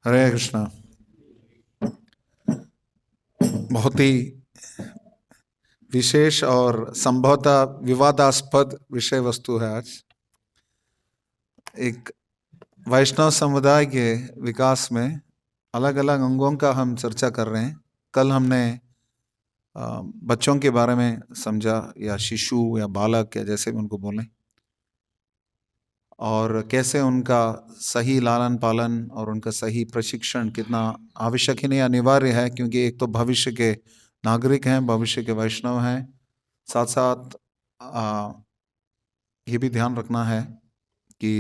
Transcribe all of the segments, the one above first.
हरे कृष्णा। बहुत ही विशेष और संभवतः विवादास्पद विषय वस्तु है। आज एक वैष्णव समुदाय के विकास में अलग अलग अंगों का हम चर्चा कर रहे हैं। कल हमने बच्चों के बारे में समझा, या शिशु या बालक या जैसे भी उनको बोलें, और कैसे उनका सही लालन पालन और उनका सही प्रशिक्षण कितना आवश्यक ही नहीं अनिवार्य है, क्योंकि एक तो भविष्य के नागरिक हैं, भविष्य के वैष्णव हैं। साथ साथ ये भी ध्यान रखना है कि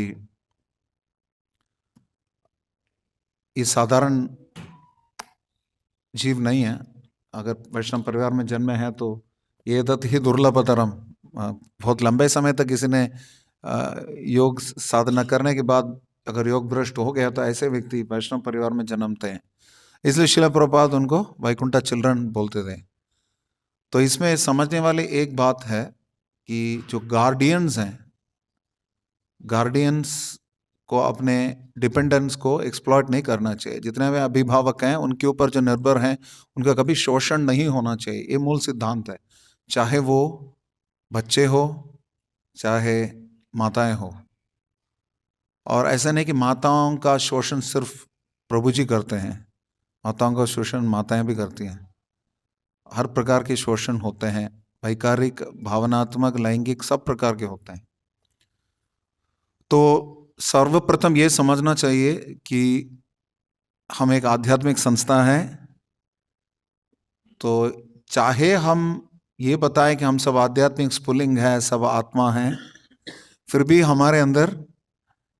ये साधारण जीव नहीं है। अगर वैष्णव परिवार में जन्मे हैं तो ये तत् ही दुर्लभतरम। बहुत लंबे समय तक किसी ने योग साधना करने के बाद अगर योग भ्रष्ट हो गया तो ऐसे व्यक्ति वैष्णव परिवार में जन्मते हैं। इसलिए श्रील प्रभुपाद उनको वैकुंठा चिल्ड्रन बोलते थे। तो इसमें समझने वाली एक बात है कि जो गार्डियंस हैं, गार्डियंस को अपने डिपेंडेंस को एक्सप्लॉइट नहीं करना चाहिए। जितने भी अभिभावक हैं उनके ऊपर जो निर्भर हैं उनका कभी शोषण नहीं होना चाहिए। ये मूल सिद्धांत है, चाहे वो बच्चे हो चाहे माताएं हो। और ऐसा नहीं कि माताओं का शोषण सिर्फ प्रभु जी करते हैं, माताओं का शोषण माताएं भी करती हैं। हर प्रकार के शोषण होते हैं, वैकारिक, भावनात्मक, लैंगिक, सब प्रकार के होते हैं। तो सर्वप्रथम ये समझना चाहिए कि हम एक आध्यात्मिक संस्था है। तो चाहे हम ये बताएं कि हम सब आध्यात्मिक स्फुलिंग है, सब आत्मा हैं, फिर भी हमारे अंदर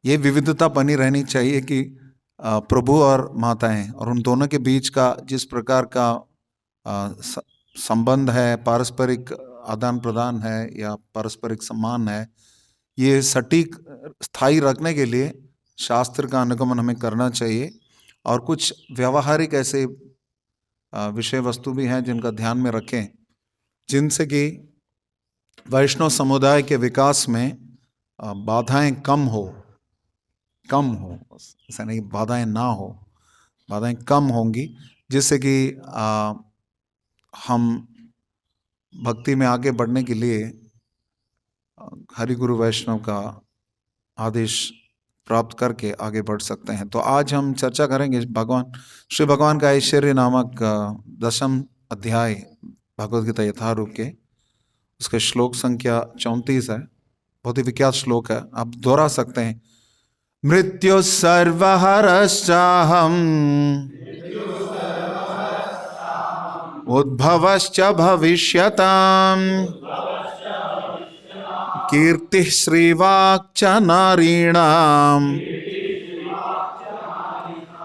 ये विविधता बनी रहनी चाहिए कि प्रभु और माताएं, और उन दोनों के बीच का जिस प्रकार का संबंध है, पारस्परिक आदान प्रदान है या पारस्परिक सम्मान है, ये सटीक स्थायी रखने के लिए शास्त्र का अनुगमन हमें करना चाहिए। और कुछ व्यवहारिक ऐसे विषय वस्तु भी हैं जिनका ध्यान में रखें, जिनसे कि वैष्णव समुदाय के विकास में बाधाएं कम हो। ऐसा नहीं बाधाएं ना हो, बाधाएं कम होंगी, जिससे कि हम भक्ति में आगे बढ़ने के लिए हरि गुरु वैष्णव का आदेश प्राप्त करके आगे बढ़ सकते हैं। तो आज हम चर्चा करेंगे श्री भगवान का ऐश्वर्य नामक 10वें अध्याय भगवद गीता यथारूप के, उसके श्लोक संख्या 34 है। बहुत ही विख्यात श्लोक है, आप दोहरा सकते हैं। मृत्यु सर्वहरश्चाहम् उद्भवश्च भविष्यताम् कीर्तिः श्रीवाक्च नारीणाम्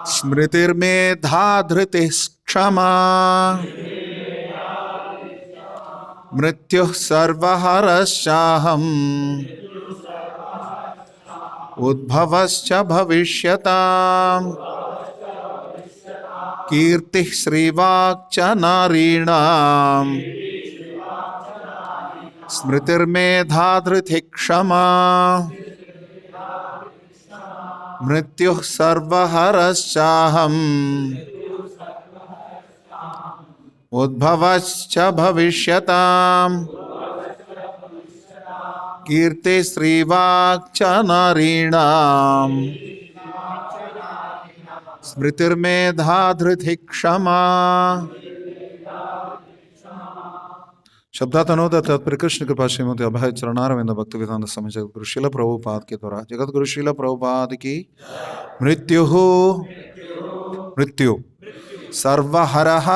स्मृतिर्मेधा धृतिः क्षमा। मृत्युः सर्वहरश्चाहम् उद्भवश्च भविष्यताम् कीर्तिः श्रीवाक्च नारीणाम् स्मृतिर्मेधा धृतिः क्षमा। मृत्युः सर्वहरश्चाहम् उद्भवश्च भविष्यताम् कीर्ति श्रीवाक्च नारीणाम् स्मृतिर्मेधा धृतिः क्षमा। शब्दातनोद तत्पर कृष्ण कृपा श्रीमती अभय चरणारविंद भक्ति वेदांत समय जगत गुरु श्रील प्रभुपाद के द्वारा जगत गुरु श्रील प्रभुपाद की मृत्यु सर्वहरः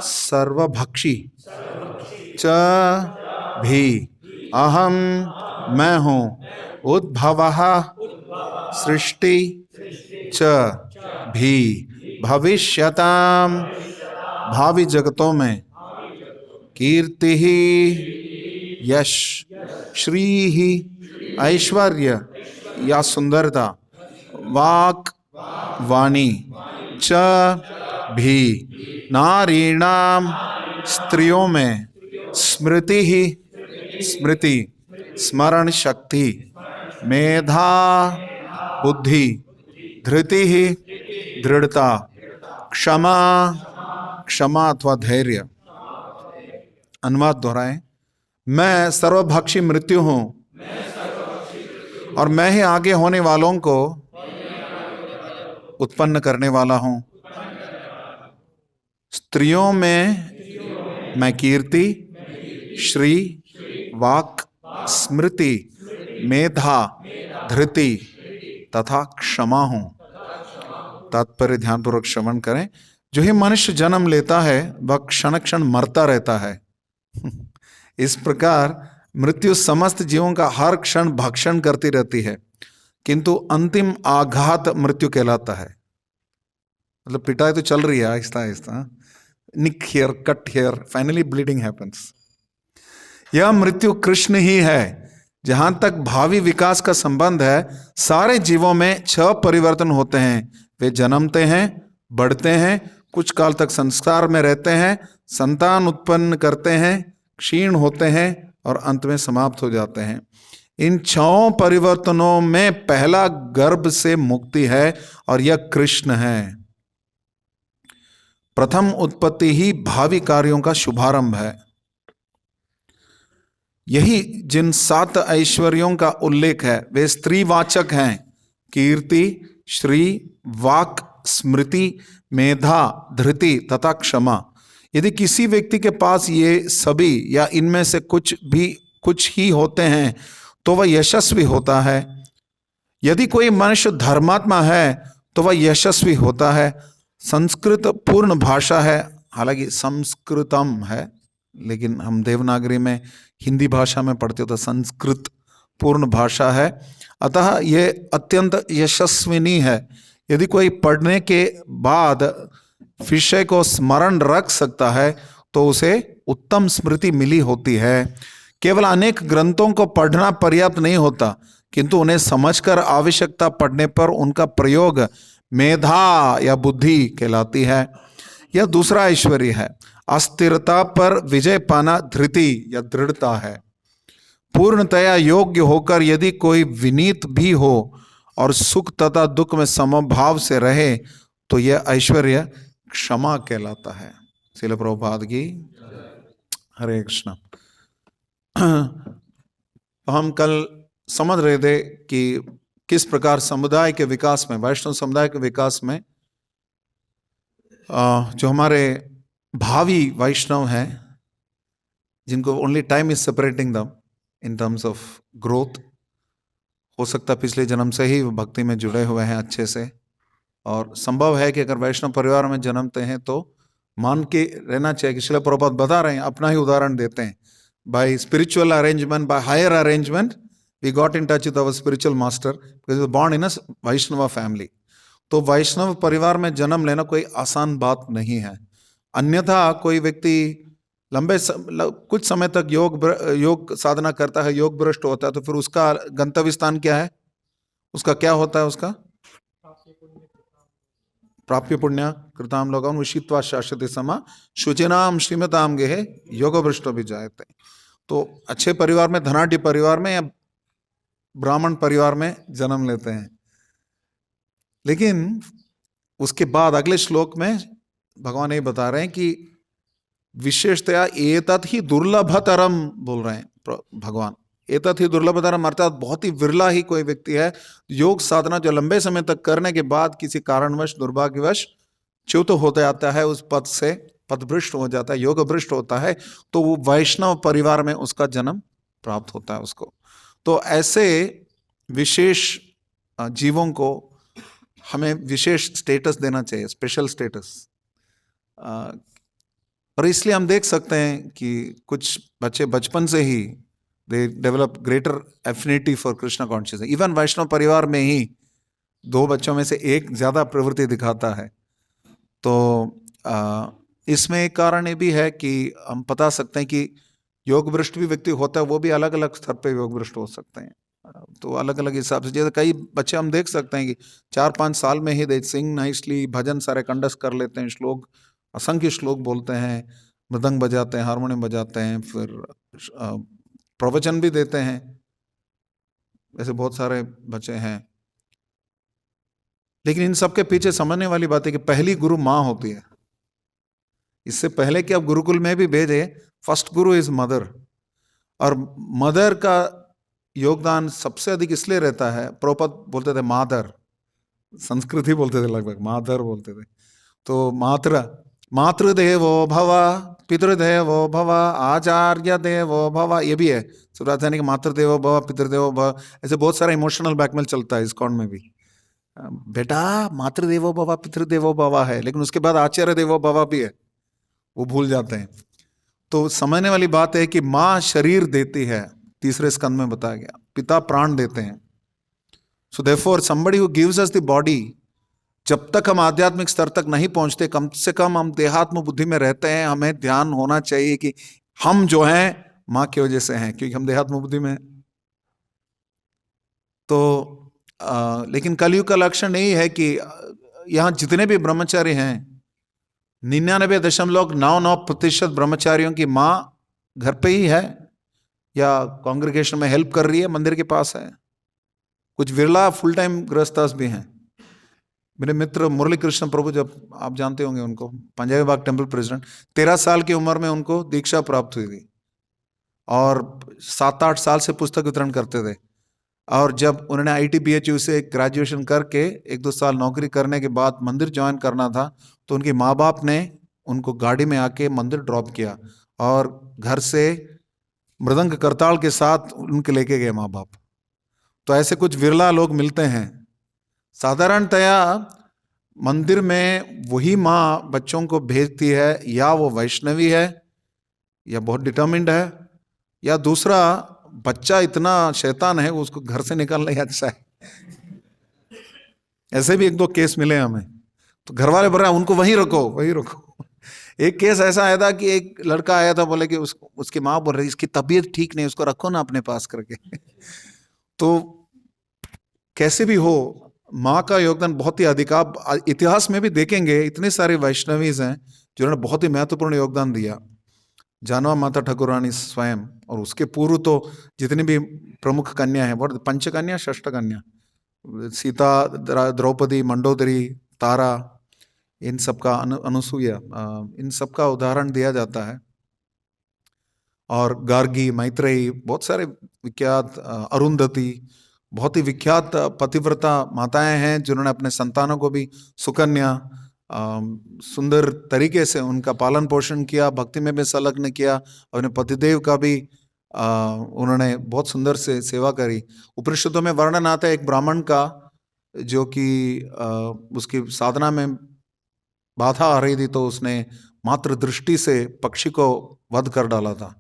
सर्वभक्षी च भी अहम मैं हूँ उद्भवः सृष्टि च भी भविष्यताम भावी जगतों में कीर्ति ही यश श्री ही ऐश्वर्य या सुंदरता वाक वाणी च भी नारीणाम स्त्रियों में स्मृति ही स्मृति स्मरण शक्ति मेधा बुद्धि धृति ही दृढ़ता, क्षमा, क्षमा अथवा धैर्य। अनुवाद दोहराएं। मैं सर्वभक्षी मृत्यु हूं और मैं ही आगे होने वालों को उत्पन्न करने वाला हूं। स्त्रियों में मैं कीर्ति, श्री, वाक, स्मृति, मेधा, धृति तथा क्षमा हूं। तात्पर्य ध्यानपूर्वक श्रवण करें। जो ही मनुष्य जन्म लेता है वह क्षण क्षण मरता रहता है। इस प्रकार मृत्यु समस्त जीवों का हर क्षण भक्षण करती रहती है, किंतु अंतिम आघात मृत्यु कहलाता है। मतलब पिटाई तो चल रही है आहिस्ता आहिस्ता, nick here, cut here, finally bleeding happens. यह मृत्यु कृष्ण ही है। जहां तक भावी विकास का संबंध है, सारे जीवों में 6 परिवर्तन होते हैं। वे जन्मते हैं, बढ़ते हैं, कुछ काल तक संस्कार में रहते हैं, संतान उत्पन्न करते हैं, क्षीण होते हैं और अंत में समाप्त हो जाते हैं। इन 6 परिवर्तनों में पहला गर्भ से मुक्ति है और यह कृष्ण है। प्रथम उत्पत्ति ही भावी कार्यों का शुभारंभ है। यही जिन 7 ऐश्वर्यों का उल्लेख है वे स्त्रीवाचक हैं: कीर्ति, श्री, वाक, स्मृति, मेधा, धृति तथा क्षमा। यदि किसी व्यक्ति के पास ये सभी या इनमें से कुछ ही होते हैं तो वह यशस्वी होता है। यदि कोई मनुष्य धर्मात्मा है तो वह यशस्वी होता है। संस्कृत पूर्ण भाषा है, हालांकि संस्कृतम है, लेकिन हम देवनागरी में हिंदी भाषा में पढ़ते हो तो संस्कृत पूर्ण भाषा है, अतः ये अत्यंत यशस्विनी है। यदि कोई पढ़ने के बाद विषय को स्मरण रख सकता है तो उसे उत्तम स्मृति मिली होती है। केवल अनेक ग्रंथों को पढ़ना पर्याप्त नहीं होता, किंतु उन्हें समझकर आवश्यकता पड़ने पर उनका प्रयोग मेधा या बुद्धि कहलाती है। यह दूसरा ऐश्वर्य है। अस्थिरता पर विजय पाना धृति या दृढ़ता है। पूर्णतया योग्य होकर यदि कोई विनीत भी हो और सुख तथा दुख में समभाव से रहे तो यह ऐश्वर्य क्षमा कहलाता है। श्रील प्रभुपाद की हरे कृष्ण। हम कल समझ रहे थे कि किस प्रकार समुदाय के विकास में, वैष्णव समुदाय के विकास में जो हमारे भावी वैष्णव हैं, जिनको ओनली टाइम इज सेपरेटिंग दम इन टर्म्स ऑफ ग्रोथ, हो सकता पिछले जन्म से ही भक्ति में जुड़े हुए हैं अच्छे से, और संभव है कि अगर वैष्णव परिवार में जन्मते हैं तो मान के रहना चाहिए कि श्रील प्रभुपाद बता रहे हैं, अपना ही उदाहरण देते हैं। By spiritual arrangement, by higher arrangement we got in touch with our spiritual master because born in a Vaishnava family. तो वैष्णव परिवार में जन्म लेना कोई आसान बात नहीं है। अन्यथा कोई व्यक्ति कुछ समय तक योग साधना करता है, योग भ्रष्ट होता है, तो फिर उसका गंतव्य स्थान क्या है? उसका क्या होता है? उसका प्राप्य पुण्य कृताम लोगम विषित्वा शाश्वती समा शुचिनाम श्रीमताम गेहे योग भ्रष्टो भी जायते। तो अच्छे परिवार में, धनाढ़ परिवार में या ब्राह्मण परिवार में जन्म लेते हैं, लेकिन उसके बाद अगले श्लोक में भगवान ये बता रहे हैं कि विशेषतया एतत् ही दुर्लभतरम बोल रहे हैं भगवान। एतत् ही दुर्लभतरम अर्थात बहुत ही विरला ही कोई व्यक्ति है योग साधना जो लंबे समय तक करने के बाद किसी कारणवश, दुर्भाग्यवश च्युत होता जाता है, उस पद से पदभ्रष्ट हो जाता है, योग भ्रष्ट होता है, तो वो वैष्णव परिवार में उसका जन्म प्राप्त होता है उसको। तो ऐसे विशेष जीवों को हमें विशेष स्टेटस देना चाहिए, स्पेशल स्टेटस। और इसलिए हम देख सकते हैं कि कुछ बच्चे बचपन से ही they develop greater affinity for Krishna consciousness. Even Vaishnava परिवार में ही 2 बच्चों में से एक ज्यादा प्रवृत्ति दिखाता है। तो इसमें एक कारण ये भी है कि हम बता सकते हैं कि योग भ्रष्ट भी व्यक्ति होता है, वो भी अलग अलग स्तर पे योग भ्रष्ट हो सकते हैं। तो अलग अलग हिसाब से, जैसे कई बच्चे हम देख सकते हैं कि 4-5 साल में ही दे सिंग नाइसली, भजन सारे कंडस कर लेते हैं, श्लोक, असंख्य श्लोक बोलते हैं, मृदंग बजाते हैं, हारमोनियम बजाते हैं, फिर प्रवचन भी देते हैं। ऐसे बहुत सारे बच्चे हैं। लेकिन इन सबके पीछे समझने वाली बात है कि पहली गुरु माँ होती है। इससे पहले कि आप गुरुकुल में भी भेजे, फर्स्ट गुरु इज मदर। और मदर का योगदान सबसे अधिक इसलिए रहता है, प्रभुपाद बोलते थे मादर, संस्कृति बोलते थे, लगभग मादर बोलते थे। तो मातृदेवो भव, पितृदेवो भव, आचार्य देवो भव, ये भी है। सब रात कि मातृदेवो भव, पितृदेवो भव, ऐसे बहुत सारा इमोशनल ब्लैकमेल चलता है इस्कॉन में भी। बेटा मातृदेवो भव पितृदेवो भव है, लेकिन उसके बाद आचार्य देवो भव भी है, वो भूल जाते हैं। तो समझने वाली बात है कि माँ शरीर देती है, तीसरे स्कंद में बताया गया, पिता प्राण देते हैं। So therefore somebody who gives us the body, जब तक हम आध्यात्मिक स्तर तक नहीं पहुंचते, कम से कम हम देहात्म बुद्धि में रहते हैं, हमें ध्यान होना चाहिए कि हम जो हैं माँ की वजह से हैं, क्योंकि हम देहात्म बुद्धि में। तो लेकिन कलयुग का लक्षण यही है कि यहाँ जितने भी ब्रह्मचारी हैं, 99.99% ब्रह्मचारियों की माँ घर पे ही है या कांग्रेगेशन में हेल्प कर रही है, मंदिर के पास है। कुछ विरला फुल टाइम गृहस्थास भी हैं। मेरे मित्र मुरली कृष्ण प्रभु, जब आप जानते होंगे उनको, पंजाबी बाग टेम्पल प्रेसिडेंट, 13 साल की उम्र में उनको दीक्षा प्राप्त हुई थी और 7-8 साल से पुस्तक वितरण करते थे। और जब उन्होंने ITBHU से ग्रेजुएशन करके 1-2 साल नौकरी करने के बाद मंदिर ज्वाइन करना था, तो उनके माँ बाप ने उनको गाड़ी में आके मंदिर ड्रॉप किया और घर से मृदंग करताल के साथ उनके लेके गए माँ बाप। तो ऐसे कुछ विरला लोग मिलते हैं। साधारणतया मंदिर में वही माँ बच्चों को भेजती है, या वो वैष्णवी है या बहुत डिटर्मिन्ड है, या दूसरा बच्चा इतना शैतान है उसको घर से निकालना ही अच्छा है। ऐसे भी 1-2 केस मिले हमें, तो घर वाले बोल रहे हैं उनको वहीं रखो वहीं रखो। एक केस ऐसा आया था कि एक लड़का आया था, बोले कि उसकी माँ बोल रही इसकी तबीयत ठीक नहीं, उसको रखो ना अपने पास करके। तो कैसे भी हो, माँ का योगदान बहुत ही अधिक। आप इतिहास में भी देखेंगे इतने सारे वैष्णवीज हैं जिन्होंने बहुत ही महत्वपूर्ण योगदान दिया। जानवा माता ठाकुरानी स्वयं, और उसके पूर्व तो जितनी भी प्रमुख कन्या हैं, बहुत पंचकन्या षष्ठ कन्या, सीता, द्रौपदी, मंडोदरी, तारा, इन सबका अनुसुईया, इन सबका उदाहरण दिया जाता है। और गार्गी, मैत्रेयी, बहुत सारे विख्यात, अरुंधति, बहुत ही विख्यात पतिव्रता माताएं हैं जिन्होंने अपने संतानों को भी सुकन्या सुंदर तरीके से उनका पालन पोषण किया, भक्ति में भी संलग्न किया, अपने पतिदेव का भी उन्होंने बहुत सुंदर से सेवा करी। उपनिषदों में वर्णन आता है एक ब्राह्मण का, जो कि उसकी साधना में बाधा आ रही थी, तो उसने मात्र दृष्टि से पक्षी को वध कर डाला था।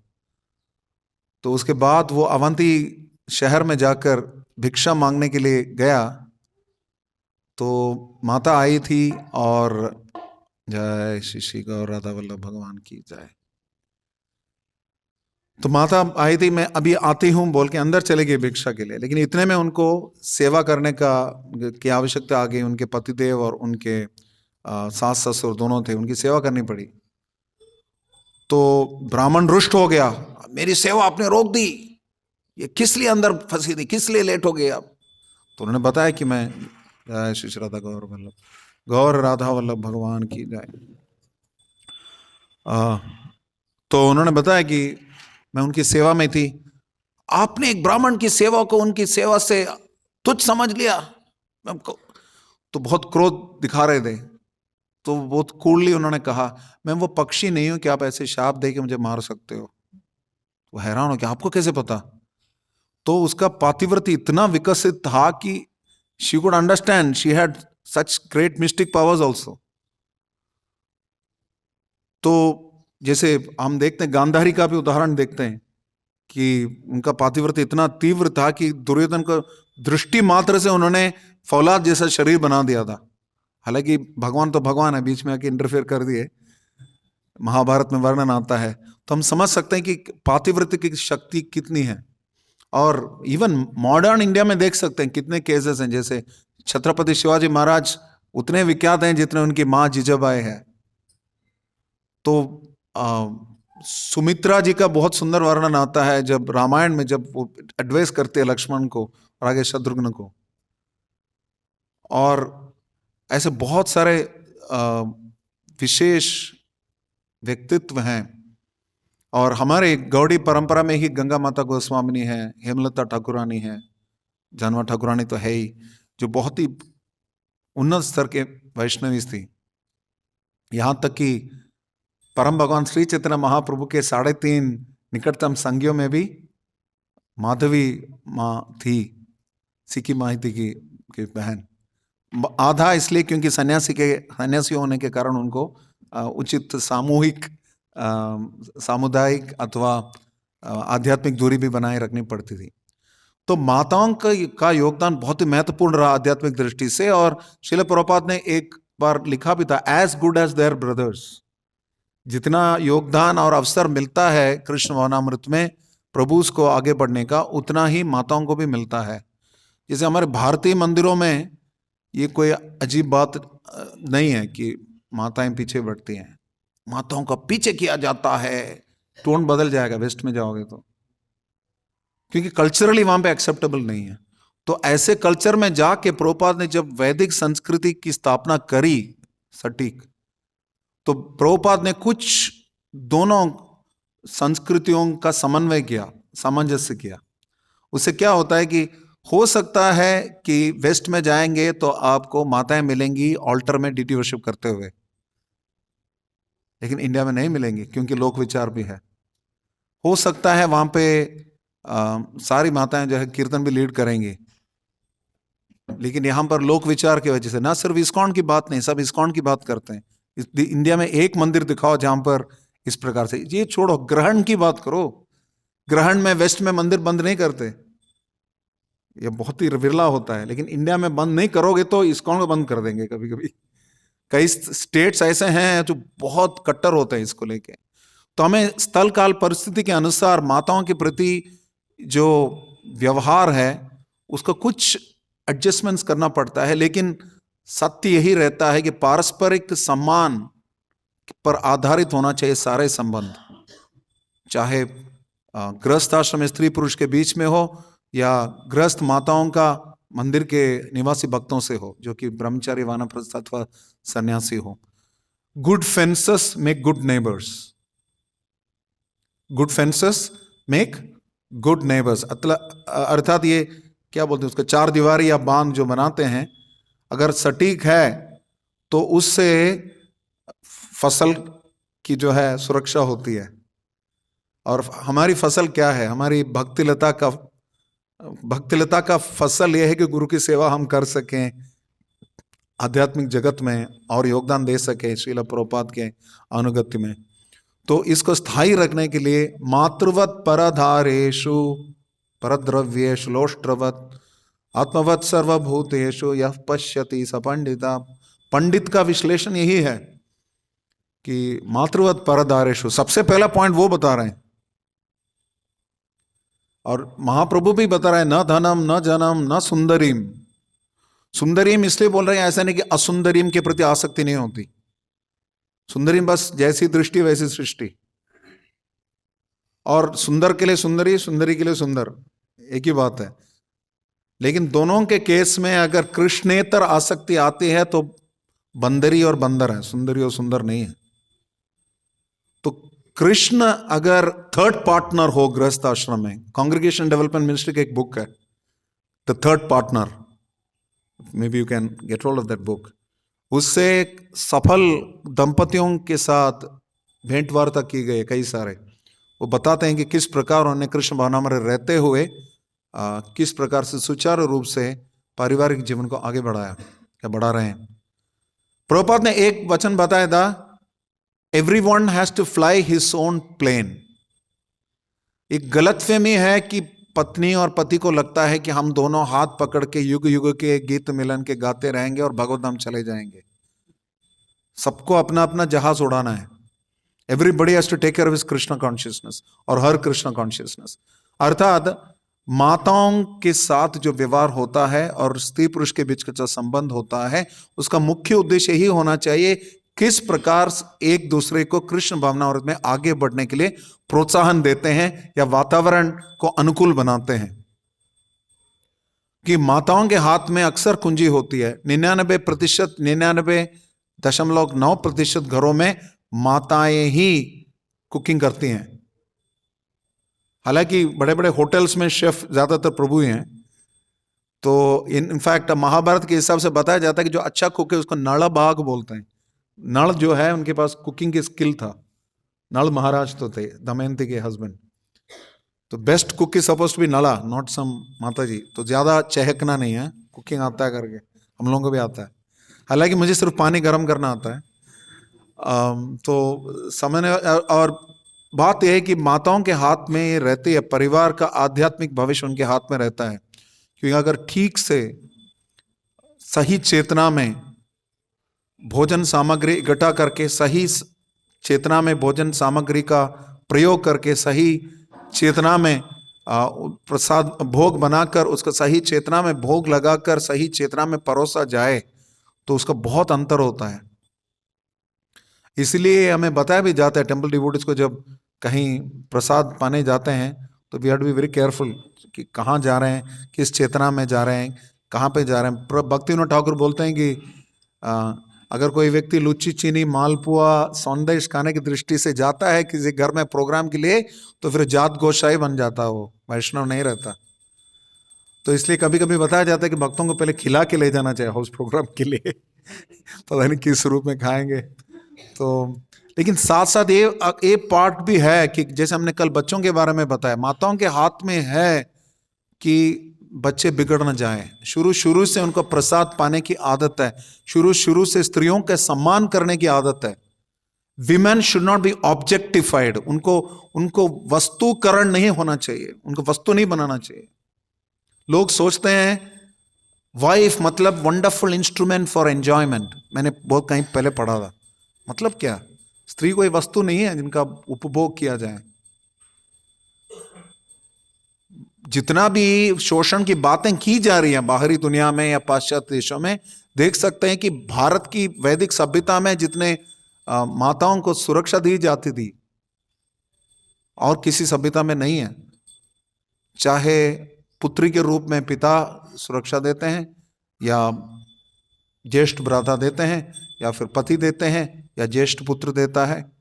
तो उसके बाद वो अवंती शहर में जाकर भिक्षा मांगने के लिए गया, तो माता आई थी, और जय श्री श्री गौर राधा वल्लभ भगवान की जय। तो माता आई थी, मैं अभी आती हूँ बोल के अंदर चले गए भिक्षा के लिए, लेकिन इतने में उनको सेवा करने की आवश्यकता आ गई। उनके पतिदेव और उनके सास ससुर दोनों थे, उनकी सेवा करनी पड़ी। तो ब्राह्मण रुष्ट हो गया, मेरी सेवा आपने रोक दी, ये किस लिए अंदर फंसी थी, किस लिए लेट हो गए आप? तो उन्होंने बताया कि मैं जय श्री राधा गौर राधा वल्लभ भगवान की जय। तो उन्होंने बताया कि मैं उनकी सेवा में थी, आपने एक ब्राह्मण की सेवा को उनकी सेवा से तुच्छ समझ लिया। तो बहुत क्रोध दिखा रहे थे। तो बहुत कूलली उन्होंने कहा, मैं वो पक्षी नहीं हूं कि आप ऐसे शाप दे के मुझे मार सकते हो। वो हैरान हो कि आपको कैसे पता? तो उसका पातिव्रत इतना विकसित था कि she could understand, she had such great mistake powers also. तो जैसे हम देखते हैं, गांधारी का भी उदाहरण देखते हैं कि उनका पातिव्रत इतना तीव्र था कि दुर्योधन को दृष्टि मात्र से उन्होंने फौलाद जैसा शरीर बना दिया था। हालांकि भगवान तो भगवान है, बीच में आके इंटरफेयर कर दिए, महाभारत में वर्णन आता है। तो हम समझ सकते हैं कि पातिव्रत की शक्ति कितनी है। और इवन मॉडर्न इंडिया में देख सकते हैं कितने केसेस हैं, जैसे छत्रपति शिवाजी महाराज उतने विख्यात हैं जितने उनकी माँ जीजाबाई है। तो सुमित्रा जी का बहुत सुंदर वर्णन आता है जब रामायण में, जब वो एडवाइस करते हैं लक्ष्मण को और आगे शत्रुघ्न को। और ऐसे बहुत सारे विशेष व्यक्तित्व हैं। और हमारे गौड़ी परंपरा में ही गंगा माता गोस्वामिनी है, हेमलता ठाकुरानी है, जानवा ठाकुरानी तो है ही, जो बहुत ही उन्नत स्तर के वैष्णवी थी। यहां तक कि परम भगवान श्री चैतन्य महाप्रभु के 3.5 निकटतम संगियों में भी माधवी माँ थी, सिक्की माहिती की बहन। आधा इसलिए क्योंकि सन्यासी होने के कारण उनको उचित सामुदायिक अथवा आध्यात्मिक दूरी भी बनाए रखनी पड़ती थी। तो माताओं का योगदान बहुत ही महत्वपूर्ण रहा आध्यात्मिक दृष्टि से। और श्रील प्रभुपाद ने एक बार लिखा भी था, as good as their brothers. जितना योगदान और अवसर मिलता है कृष्ण भावनामृत में प्रभु को आगे बढ़ने का, उतना ही माताओं को भी मिलता है। जैसे हमारे भारतीय मंदिरों में ये कोई अजीब बात नहीं है कि माताएं पीछे बढ़ती हैं, माताओं का पीछे किया जाता है। टोन बदल जाएगा वेस्ट में जाओगे तो, क्योंकि कल्चरली वहां पे एक्सेप्टेबल नहीं है। तो ऐसे कल्चर में जाके प्रभुपाद ने जब वैदिक संस्कृति की स्थापना करी सटीक, तो प्रभुपाद ने कुछ दोनों संस्कृतियों का समन्वय किया, सामंजस्य किया। उससे क्या होता है कि हो सकता है कि वेस्ट में जाएंगे तो आपको माताएं मिलेंगी ऑल्टर में ड्यूटी वर्शिप करते हुए, लेकिन इंडिया में नहीं मिलेंगी क्योंकि लोक विचार भी है। हो सकता है वहां पे सारी माताएं जो है कीर्तन भी लीड करेंगी, लेकिन यहां पर लोक विचार की वजह से, ना सिर्फ इस्कॉन की बात नहीं, सब इस्कॉन की बात करते हैं। इंडिया में एक मंदिर दिखाओ जहां पर इस प्रकार से, ये छोड़ो, ग्रहण की बात करो। ग्रहण में वेस्ट में मंदिर बंद नहीं करते, ये बहुत ही विरला होता है। लेकिन इंडिया में बंद नहीं करोगे तो इस्कॉन को बंद कर देंगे कभी कभी। कई स्टेट्स ऐसे हैं जो बहुत कट्टर होते हैं इसको लेके। तो हमें स्थल काल परिस्थिति के अनुसार माताओं के प्रति जो व्यवहार है उसका कुछ एडजस्टमेंट्स करना पड़ता है। लेकिन सत्य यही रहता है कि पारस्परिक सम्मान पर आधारित होना चाहिए सारे संबंध, चाहे गृहस्थ आश्रम में स्त्री पुरुष के बीच में हो या गृहस्थ माताओं का मंदिर के निवासी भक्तों से हो, जो कि ब्रह्मचारी वानप्रस्थ अथवा सन्यासी हो। Good fences make good neighbours, good fences make good neighbours. अर्थात ये क्या बोलते हैं उसका, चार दीवारी या बांध जो बनाते हैं, अगर सटीक है तो उससे फसल की जो है सुरक्षा होती है। और हमारी फसल क्या है? हमारी भक्तिलता का फसल यह है कि गुरु की सेवा हम कर सकें आध्यात्मिक जगत में और योगदान दे सके श्रील प्रभुपाद के अनुगत्य में। तो इसको स्थायी रखने के लिए मातृवत परधारेषु परद्रव्येषु लोष्ट्रवत आत्मवत सर्वभूतेषु यः पश्यति स पंडिता। पंडित का विश्लेषण यही है कि मातृवत परधारेषु, सबसे पहला पॉइंट वो बता रहे हैं। और महाप्रभु भी बता रहे हैं, न धनम न जनम न सुंदरीम। सुंदरीम इसलिए बोल रहे हैं, ऐसा नहीं कि असुंदरीम के प्रति आसक्ति नहीं होती। सुंदरीम बस जैसी दृष्टि वैसी सृष्टि, और सुंदर के लिए सुंदरी, सुंदरी के लिए सुंदर, एक ही बात है। लेकिन दोनों के केस में अगर कृष्णेतर आसक्ति आती है तो बंदरी और बंदर है, सुंदरी और सुंदर नहीं है। तो कृष्ण अगर थर्ड पार्टनर हो गृहस्थ आश्रम में, कांग्रेगेशन डेवलपमेंट मिनिस्ट्री का एक बुक है the third partner, may be you can get hold of that book. उससे सफल दंपतियों के साथ भेंट वार्ता की गई कई सारे। वो बताते हैं कि किस प्रकार उन्होंने कृष्ण भावना में रहते हुए किस प्रकार से सुचारू रूप से पारिवारिक जीवन को आगे बढ़ाया या बढ़ा रहे हैं। प्रभुपाद ने एक वचन बताया था, everyone has to fly his own plane. एक गलतफहमी है कि पत्नी और पति को लगता है कि हम दोनों हाथ पकड़ के युग युग के गीत मिलन के गाते रहेंगे और भगवत धाम चले जाएंगे। सबको अपना अपना जहाज उड़ाना है। Everybody has to take care of his Krishna consciousness और हर कृष्ण कॉन्शियसनेस। अर्थात माताओं के साथ जो व्यवहार होता है और स्त्री पुरुष के बीच का जो संबंध होता है, उसका मुख्य उद्देश्य यही होना चाहिए, किस प्रकार एक दूसरे को कृष्ण भावनामृत में आगे बढ़ने के लिए प्रोत्साहन देते हैं या वातावरण को अनुकूल बनाते हैं। कि माताओं के हाथ में अक्सर कुंजी होती है। 99%, 99.9% घरों में माताएं ही कुकिंग करती हैं। हालांकि बड़े बड़े होटल्स में शेफ ज्यादातर प्रभु ही हैं। तो इनफैक्ट महाभारत के हिसाब से बताया जाता है कि जो अच्छा कुक है उसको नल बाग बोलते हैं। नल जो है उनके पास कुकिंग की स्किल था। नल महाराज तो थे, दमयंती के हस्बैंड। तो best cook is suppose to be Nala, not some mata ji. तो ज्यादा चहकना नहीं है, कुकिंग आता है करके, हम लोगों को भी आता है। हालांकि मुझे सिर्फ पानी गर्म करना आता है। तो समझने और बात यह है कि माताओं के हाथ में ये रहती है, परिवार का आध्यात्मिक भविष्य उनके हाथ में रहता है। क्योंकि अगर ठीक से सही चेतना में भोजन सामग्री इकट्ठा करके, सही चेतना में भोजन सामग्री का प्रयोग करके, सही चेतना में प्रसाद भोग बनाकर, उसका सही चेतना में भोग लगाकर, सही चेतना में परोसा जाए, तो उसका बहुत अंतर होता है। इसलिए हमें बताया भी जाता है टेम्पल डिवोटीज को, जब कहीं प्रसाद पाने जाते हैं तो we have to be very careful कि कहाँ जा रहे हैं, किस चेतना में जा रहे हैं, कहाँ पे जा रहे हैं। भक्तिविनोद ठाकुर बोलते हैं कि अगर कोई व्यक्ति लुच्ची, चीनी, मालपुआ, सौंदेश खाने की दृष्टि से जाता है किसी घर में प्रोग्राम के लिए, तो फिर जात गोसाई बन जाता, वो वैष्णव नहीं रहता। तो इसलिए कभी कभी बताया जाता है कि भक्तों को पहले खिला के ले जाना चाहिए हाउस प्रोग्राम के लिए। पता नहीं किस रूप में खाएंगे। तो लेकिन साथ साथ ये पार्ट भी है कि जैसे हमने कल बच्चों के बारे में बताया, माताओं के हाथ में है कि बच्चे बिगड़ न जाएं। शुरू से उनको प्रसाद पाने की आदत है, शुरू से स्त्रियों के सम्मान करने की आदत है। Women should not be objectified, उनको वस्तुकरण नहीं होना चाहिए, उनको वस्तु नहीं बनाना चाहिए। लोग सोचते हैं वाइफ मतलब वंडरफुल इंस्ट्रूमेंट फॉर एंजॉयमेंट। मैंने बहुत कहीं पहले पढ़ा था। मतलब क्या? स्त्री कोई वस्तु नहीं है जिनका उपभोग किया जाए। जितना भी शोषण की बातें की जा रही हैं बाहरी दुनिया में या पाश्चात्य देशों में, देख सकते हैं कि भारत की वैदिक सभ्यता में जितने माताओं को सुरक्षा दी जाती थी और किसी सभ्यता में नहीं है। चाहे पुत्री के रूप में पिता सुरक्षा देते हैं, या ज्येष्ठ भ्राता देते हैं, या फिर पति देते हैं, या ज्येष्ठ पुत्र देता है,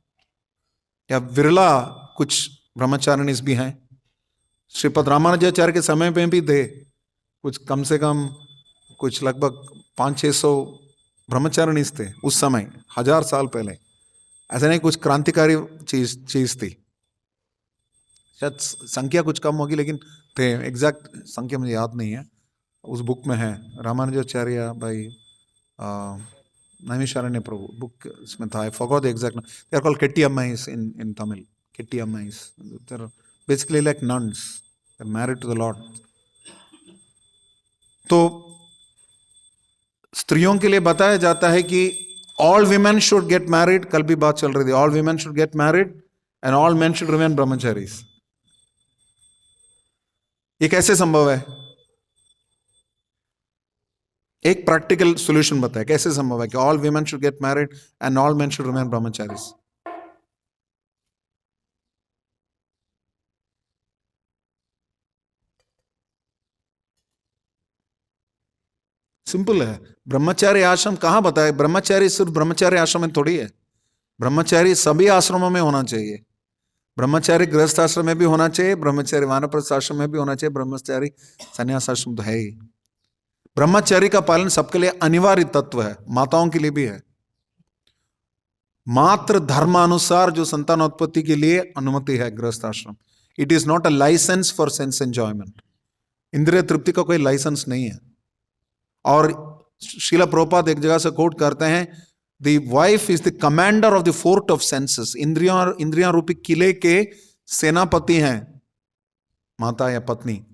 या विरला कुछ ब्रह्मचारिणी भी हैं। श्रीपद रामानुजाचार्य के समय में भी थे कुछ, कम से कम कुछ लगभग 500-600 ब्रह्मचारिणी थे उस समय, 1000 साल पहले। ऐसा नहीं कुछ क्रांतिकारी चीज थी। शायद संख्या कुछ कम होगी, लेकिन थे। एग्जैक्ट संख्या मुझे याद नहीं है, उस बुक में है। रामानुजाचार्य भाई नैमिषारण्य प्रभु बुक इसमें था। I forgot the exact. They are called Ketti Ammais in Tamil. Ketti Ammais, they are basically like nuns, they are married to the lord. तो स्त्रियों के लिए बताया जाता है कि all women should get married. कल भी बात चल रही थी, all women should get married and all men should remain brahmacharis. ये कैसे संभव है? एक प्रैक्टिकल सॉल्यूशन बताए कैसे संभव है कि all women should get married and all men should remain brahmacharis. Simple है। ब्रह्मचारी आश्रम कहां बताए? ब्रह्मचारी सिर्फ ब्रह्मचारी आश्रम में थोड़ी है, ब्रह्मचारी सभी आश्रमों में होना चाहिए। ब्रह्मचारी गृहस्थ आश्रम में भी होना चाहिए, ब्रह्मचारी वानप्रस्थ आश्रम में भी होना चाहिए, ब्रह्मचारी संन्यास आश्रम तो है ही। ब्रह्मचारी का पालन सबके लिए अनिवार्य तत्व है, माताओं के लिए भी है। मात्र धर्मानुसार जो संतानोत्पत्ति के लिए अनुमति है गृहस्थ आश्रम। It is not a licence for sense enjoyment. इंद्रिय तृप्ति का कोई लाइसेंस नहीं है। और श्रील प्रभुपाद एक जगह से कोट करते हैं, the wife is the commander of the fort of senses. इंद्रियां रूपी किले के सेनापति हैं माता या पत्नी।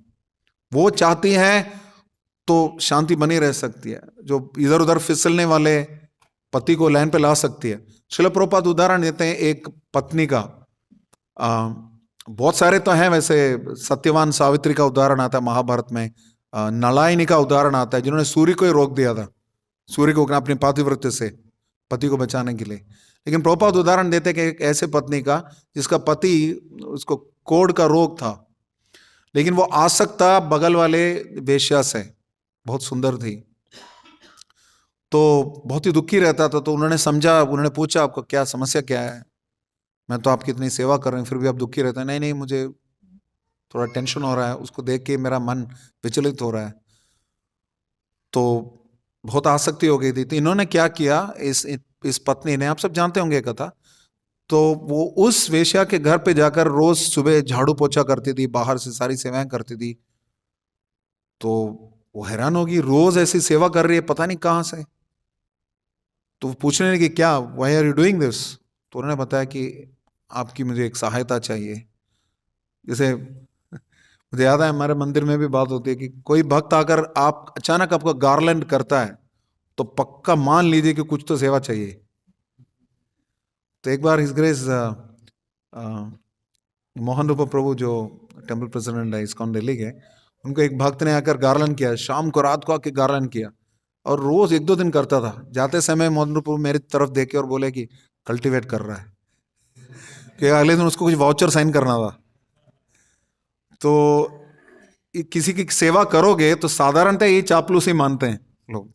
वो चाहती है तो शांति बनी रह सकती है, जो इधर उधर फिसलने वाले पति को लाइन पे ला सकती है। श्रील प्रभुपाद उदाहरण देते हैं एक पत्नी का। बहुत सारे तो हैं वैसे, सत्यवान सावित्री का उदाहरण आता है महाभारत में, नलायनी का उदाहरण आता है जिन्होंने सूर्य को ही रोक दिया था, सूर्य को अपनी पातिव्रत्य से पति को बचाने के लिए। लेकिन प्रभुपाद उदाहरण देते कि एक ऐसे पत्नी का जिसका पति, उसको कोढ़ का रोग था, लेकिन वो आसक्त था बगल वाले वेश्या से, बहुत सुंदर थी। तो बहुत ही दुखी रहता था। तो उन्होंने समझा, उन्होंने पूछा आपको क्या समस्या क्या है, मैं तो आपकी इतनी सेवा कर रही हूँ फिर भी आप दुखी रहते हैं। नहीं नहीं, मुझे थोड़ा टेंशन हो रहा है, उसको देख के मेरा मन विचलित हो रहा है। तो बहुत आसक्ति हो गई थी। तो इन्होंने क्या किया, इस पत्नी ने, आप सब जानते होंगे कथा। तो वो उस वेश्या के घर पे जाकर रोज सुबह झाड़ू पोछा करती थी, बाहर से सारी सेवाएं करती थी। तो वो हैरान होगी, रोज ऐसी सेवा कर रही है, पता नहीं कहां से। तो वो पूछने लगी क्या, why are you doing this. तो उन्होंने बताया कि आपकी मुझे एक सहायता चाहिए। जैसे मुझे याद है हमारे मंदिर में भी बात होती है कि कोई भक्त अगर आप अचानक आपका गार्लैंड करता है तो पक्का मान लीजिए कि कुछ तो सेवा चाहिए। तो एक बार हिज ग्रेस मोहन रूप प्रभु जो टेम्पल प्रेसिडेंट है इस्कॉन दिल्ली के, उनको एक भक्त ने आकर गार्लन किया, शाम को रात को आके गार्लन किया। और रोज एक दो दिन करता था। जाते समय मोहन रूप प्रभु मेरी तरफ देखे और बोले कि कल्टीवेट कर रहा है, कि अगले दिन उसको कुछ वाउचर साइन करना था। तो किसी की सेवा करोगे तो साधारणतः ये चापलूसी मानते हैं लोग।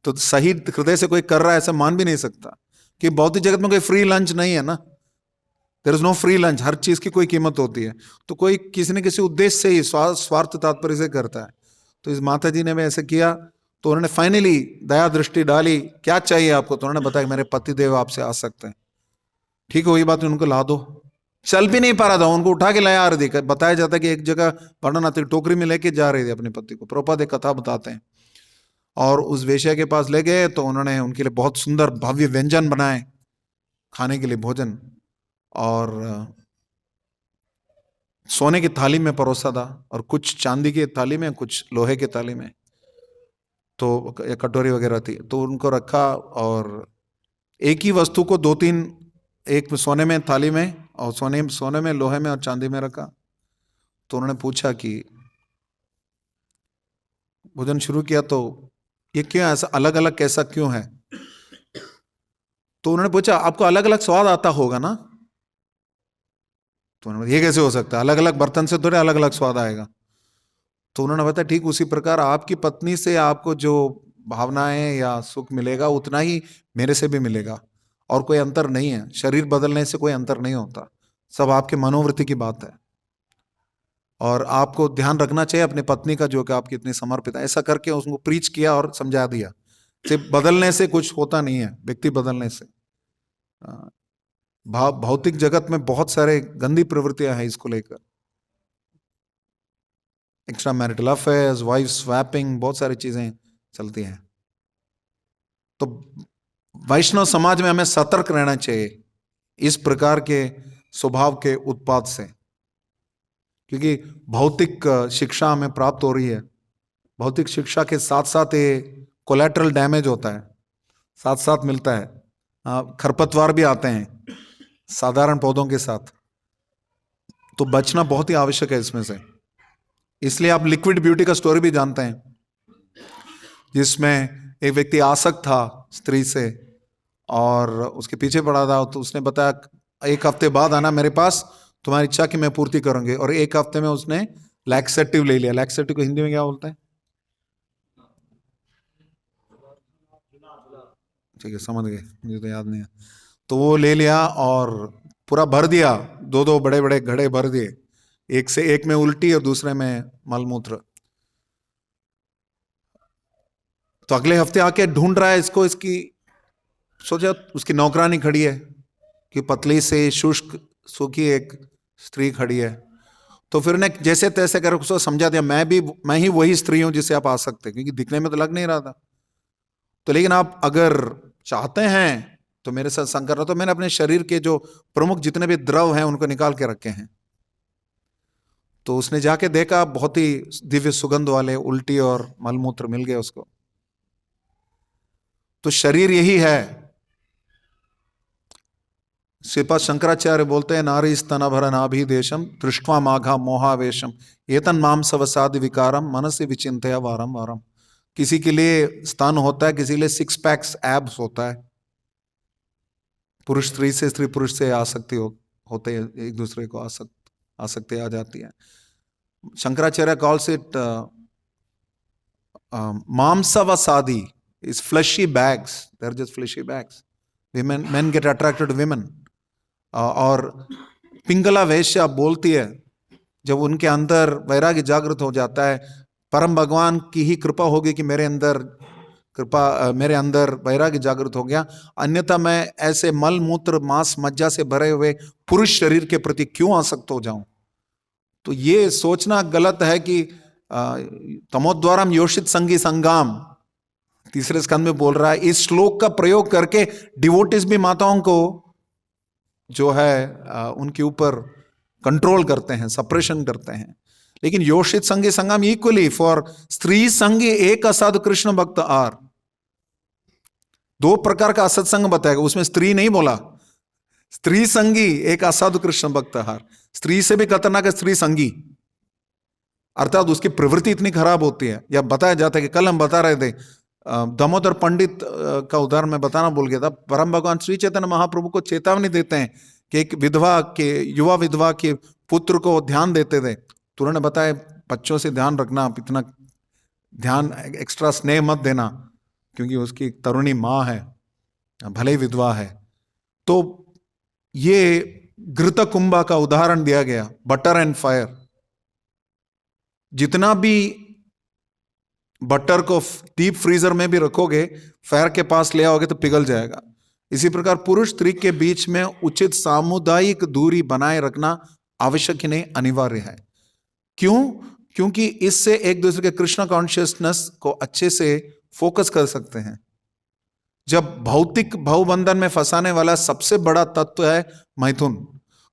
तो सही हृदय से कोई कर रहा है ऐसा मान भी नहीं सकता। कि भौतिक जगत में कोई फ्री लंच नहीं है ना, there is no free lunch, हर चीज की कोई कीमत होती है। तो कोई किसी न किसी उद्देश्य से ही स्वार्थ तात्पर्य से करता है। तो इस माता जी ने भी ऐसे किया। तो उन्होंने फाइनली दया दृष्टि डाली, क्या चाहिए आपको। तो उन्होंने बताया मेरे पति देव आपसे आ सकते हैं। ठीक है, वही बात, उनको ला दो। चल भी नहीं पा रहा था, उनको उठा के लाया आ रही थी। बताया जाता है कि एक जगह वर्णन आती, टोकरी में लेके जा रही थी अपने पति को। प्रभुपाद एक कथा बताते हैं। और उस वेश्या के पास ले गए तो उन्होंने उनके लिए बहुत सुंदर भव्य व्यंजन बनाए, खाने के लिए भोजन। और सोने की थाली में परोसा था, और कुछ चांदी की थाली में, कुछ लोहे की थाली में, तो कटोरी वगैरह थी। तो उनको रखा, और एक ही वस्तु को दो तीन, एक सोने में थाली में, और सोने में, लोहे में और चांदी में रखा। तो उन्होंने पूछा कि भोजन शुरू किया तो ये क्यों ऐसा अलग अलग कैसा क्यों है। तो उन्होंने पूछा आपको अलग अलग स्वाद आता होगा ना। तो उन्होंने ये कैसे हो सकता है, अलग अलग बर्तन से थोड़े अलग अलग स्वाद आएगा। तो उन्होंने बताया ठीक उसी प्रकार आपकी पत्नी से आपको जो भावनाएं या सुख मिलेगा उतना ही मेरे से भी मिलेगा, और कोई अंतर नहीं है। शरीर बदलने से कोई अंतर नहीं होता, सब आपके मनोवृत्ति की बात है। और आपको ध्यान रखना चाहिए अपनी पत्नी का, जो कि आपकी इतनी समर्पित है। ऐसा करके उसको प्रीच किया और समझा दिया। सिर्फ बदलने से कुछ होता नहीं है, व्यक्ति बदलने से। भौतिक जगत में बहुत सारे गंदी प्रवृत्तियां हैं इसको लेकर, extra marital affairs, wife swapping, बहुत सारी चीजें चलती हैं। तो वैष्णव समाज में हमें सतर्क रहना चाहिए इस प्रकार के स्वभाव के उत्पाद से, क्योंकि भौतिक शिक्षा हमें प्राप्त हो रही है। भौतिक शिक्षा के साथ साथ ये कोलैटरल डैमेज होता है, साथ साथ मिलता है। खरपतवार भी आते हैं साधारण पौधों के साथ। तो बचना बहुत ही आवश्यक है इसमें से। इसलिए आप लिक्विड ब्यूटी का स्टोरी भी जानते हैं, जिसमें एक व्यक्ति आसक्त था स्त्री से और उसके पीछे पड़ा था। तो उसने बताया एक हफ्ते बाद आना मेरे पास, तुम्हारी इच्छा की मैं पूर्ति करूंगी। और एक हफ्ते में उसने लैक्सेटिव ले लिया। लैक्सेटिव को हिंदी में क्या बोलते हैं, ठीक है समझ गए, मुझे तो याद नहीं है। तो वो ले लिया और पूरा भर दिया, दो दो बड़े बड़े घड़े भर दिए, एक से एक में उल्टी और दूसरे में मलमूत्र। तो अगले हफ्ते आके ढूंढ रहा है इसको, इसकी सोचा उसकी नौकरानी खड़ी है कि पतली से शुष्क सूखी एक स्त्री खड़ी है। तो फिर ने जैसे तैसे कर उसको समझा दिया, मैं ही वही स्त्री हूं जिससे आप आ सकते, क्योंकि दिखने में तो लग नहीं रहा था। तो लेकिन आप अगर चाहते हैं तो मेरे साथ संग कर रहा। तो मैंने अपने शरीर के जो प्रमुख जितने भी द्रव हैं उनको निकाल के रखे हैं। तो उसने जाके देखा, बहुत ही दिव्य सुगंध वाले उल्टी और मलमूत्र मिल गए उसको। तो शरीर यही है। श्रीपाद शंकराचार्य बोलते हैं नारी स्तनभर नाभि देशम दृष्टवा माघा मोहावेशम एतन माम सवसादि विकारम मनस्य विचिंतया वारम वारम। किसी के लिए स्तन होता है, किसी के लिए सिक्स पैक्स एब्स होता है। पुरुष स्त्री से, स्त्री पुरुष से आसक्ति होते हैं, एक दूसरे को आसक्ति आ जाती है। Shankaracharya calls it mamsavasadi is fleshy bags. They're just fleshy bags. Men get attracted to women. और पिंगला वेश्या बोलती है, जब उनके अंदर वैराग्य जागृत हो जाता है, परम भगवान की ही कृपा होगी कि मेरे अंदर वैराग्य जागृत हो गया, अन्यथा मैं ऐसे मल मूत्र मांस मज्जा से भरे हुए पुरुष शरीर के प्रति क्यों आसक्त हो जाऊं। तो ये सोचना गलत है कि तमोद्वारम योषित संगी संगाम, तीसरे स्कंद में बोल रहा है। इस श्लोक का प्रयोग करके डिवोटिस भी माताओं को जो है उनके ऊपर कंट्रोल करते हैं, सप्रेशन करते हैं। लेकिन योषित संगी संगम इक्वली फॉर स्त्री संगी एक असाधु कृष्ण भक्त आर। दो प्रकार का असत्संग बताएगा, उसमें स्त्री नहीं बोला, स्त्री संगी एक असाधु कृष्ण भक्त आर। स्त्री से भी खतरनाक है स्त्री संगी, अर्थात उसकी प्रवृत्ति इतनी खराब होती है। या बताया जाता है कि कल हम बता रहे थे, दामोदर पंडित का उदाहरण मैं बताना भूल गया था। परम भगवान श्री चैतन्य महाप्रभु को चेतावनी देते हैं कि एक विधवा के, युवा विधवा के पुत्र को ध्यान देते थे, तो उन्होंने बताया बच्चों से ध्यान रखना, आप इतना ध्यान एक्स्ट्रा स्नेह मत देना, क्योंकि उसकी एक तरुणी माँ है, भले ही विधवा है। तो ये घृत कुंभा का उदाहरण दिया गया, बटर एंड फायर। जितना भी बटर को डीप फ्रीजर में भी रखोगे, फायर के पास ले आओगे तो पिघल जाएगा। इसी प्रकार पुरुष स्त्री के बीच में उचित सामुदायिक दूरी बनाए रखना आवश्यक ही नहीं, अनिवार्य है। क्यों? क्योंकि इससे एक दूसरे के कृष्ण कॉन्शियसनेस को अच्छे से फोकस कर सकते हैं। जब भौतिक भावबंधन में फंसाने वाला सबसे बड़ा तत्व है मैथुन,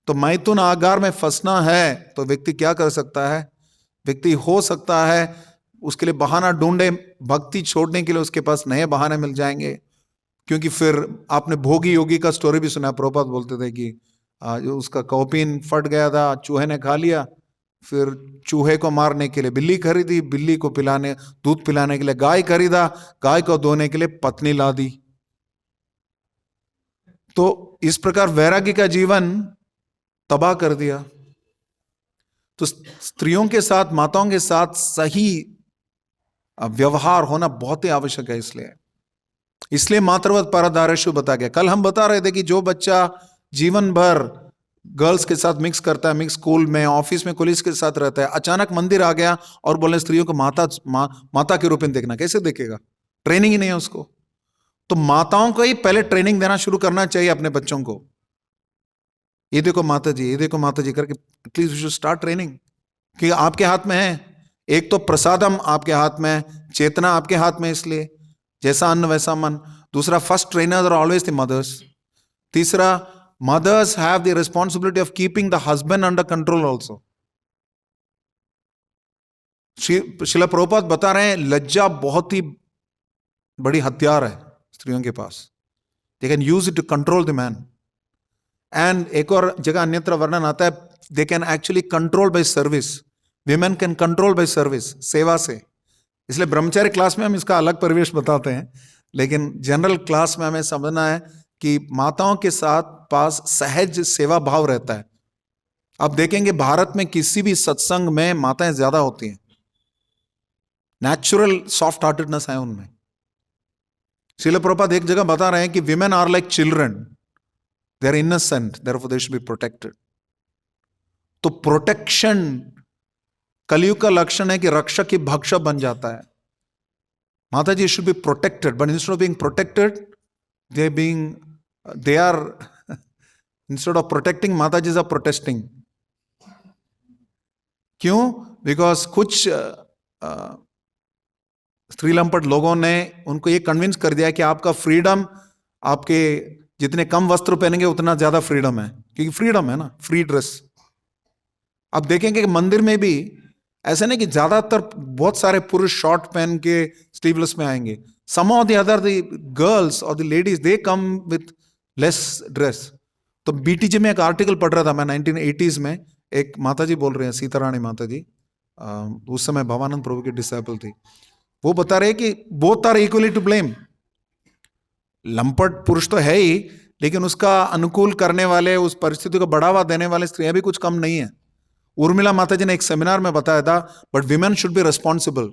तो मैथुन आगार में फंसना है तो व्यक्ति क्या कर सकता है? व्यक्ति हो सकता है उसके लिए बहाना ढूंढे, भक्ति छोड़ने के लिए उसके पास नए बहाने मिल जाएंगे। क्योंकि फिर आपने भोगी योगी का स्टोरी भी सुना, प्रभुपाद बोलते थे कि उसका कौपीन फट गया था, चूहे ने खा लिया, फिर चूहे को मारने के लिए बिल्ली खरीदी, बिल्ली को दूध पिलाने के लिए गाय खरीदा, गाय को धोने के लिए पत्नी ला दी। तो इस प्रकार वैराग्य का जीवन तबाह कर दिया। तो स्त्रियों के साथ, माताओं के साथ सही व्यवहार होना बहुत ही आवश्यक है। इसलिए मातृवत परदारेषु बता गया। कल हम बता रहे थे कि जो बच्चा जीवन भर गर्ल्स के साथ मिक्स करता है, मिक्स स्कूल में, ऑफिस में कुलीस के साथ रहता है, अचानक मंदिर आ गया और बोले स्त्रियों को माता के रूप में देखना, कैसे देखेगा? ट्रेनिंग ही नहीं है उसको। तो माताओं को ही पहले ट्रेनिंग देना शुरू करना चाहिए अपने बच्चों को। ये देखो माता जी, ये देखो माता जी करके at least you should start training. कि आपके हाथ में है, एक तो प्रसादम आपके हाथ में है, चेतना आपके हाथ में, इसलिए जैसा अन्न वैसा मन। दूसरा, first trainers are always the mothers. तीसरा, mothers have the responsibility of keeping the husband under control also. Srila Prabhupada बता रहे हैं लज्जा बहुत ही बड़ी हथियार है स्त्रियों के पास। They can use it to control the man. And एक और जगह अन्यत्र वर्णन आता है, they can actually control by service. Women can control by service, सेवा से। इसलिए ब्रह्मचारी क्लास में हम इसका अलग परिवेश बताते हैं, लेकिन जनरल क्लास में हमें समझना है कि माताओं के साथ पास सहज सेवा भाव रहता है। आप देखेंगे भारत में किसी भी सत्संग में माताएं ज्यादा होती हैं, नेचुरल सॉफ्ट हार्टेडनेस है उनमें। श्रील प्रभुपाद एक जगह बता रहे हैं कि women are like children, they are innocent, therefore they should be protected. तो प्रोटेक्शन कलयुग का लक्षण है कि रक्षक की भक्षक बन जाता है। Mata ji should be protected, but instead of being protected they are instead of protecting, mata ji are protesting. क्यों? बिकॉज कुछ स्त्री लंपट लोगों ने उनको ये कन्विंस कर दिया कि आपका फ्रीडम, आपके जितने कम वस्त्र पहनेंगे उतना ज्यादा फ्रीडम है, क्योंकि फ्रीडम है ना, फ्री ड्रेस। अब देखेंगे कि मंदिर में भी ऐसे नहीं कि ज्यादातर बहुत सारे पुरुष शॉर्ट पहन के स्लीवलेस में आएंगे। Some of the other the girls और the ladies they come with less dress. तो बीटीजे में एक आर्टिकल पढ़ रहा था मैं 1980s में, एक माता जी बोल रहे हैं, सीतारानी माता जी, उस समय भवानंद प्रभु की डिसाइपल थी। वो बता रहे कि both are equally to blame. लंपट पुरुष तो है ही, लेकिन उसका अनुकूल करने वाले, उस परिस्थिति को बढ़ावा देने वाले स्त्रियां भी कुछ कम नहीं है। उर्मिला माता जी ने एक सेमिनार में बताया था, but women should be responsible.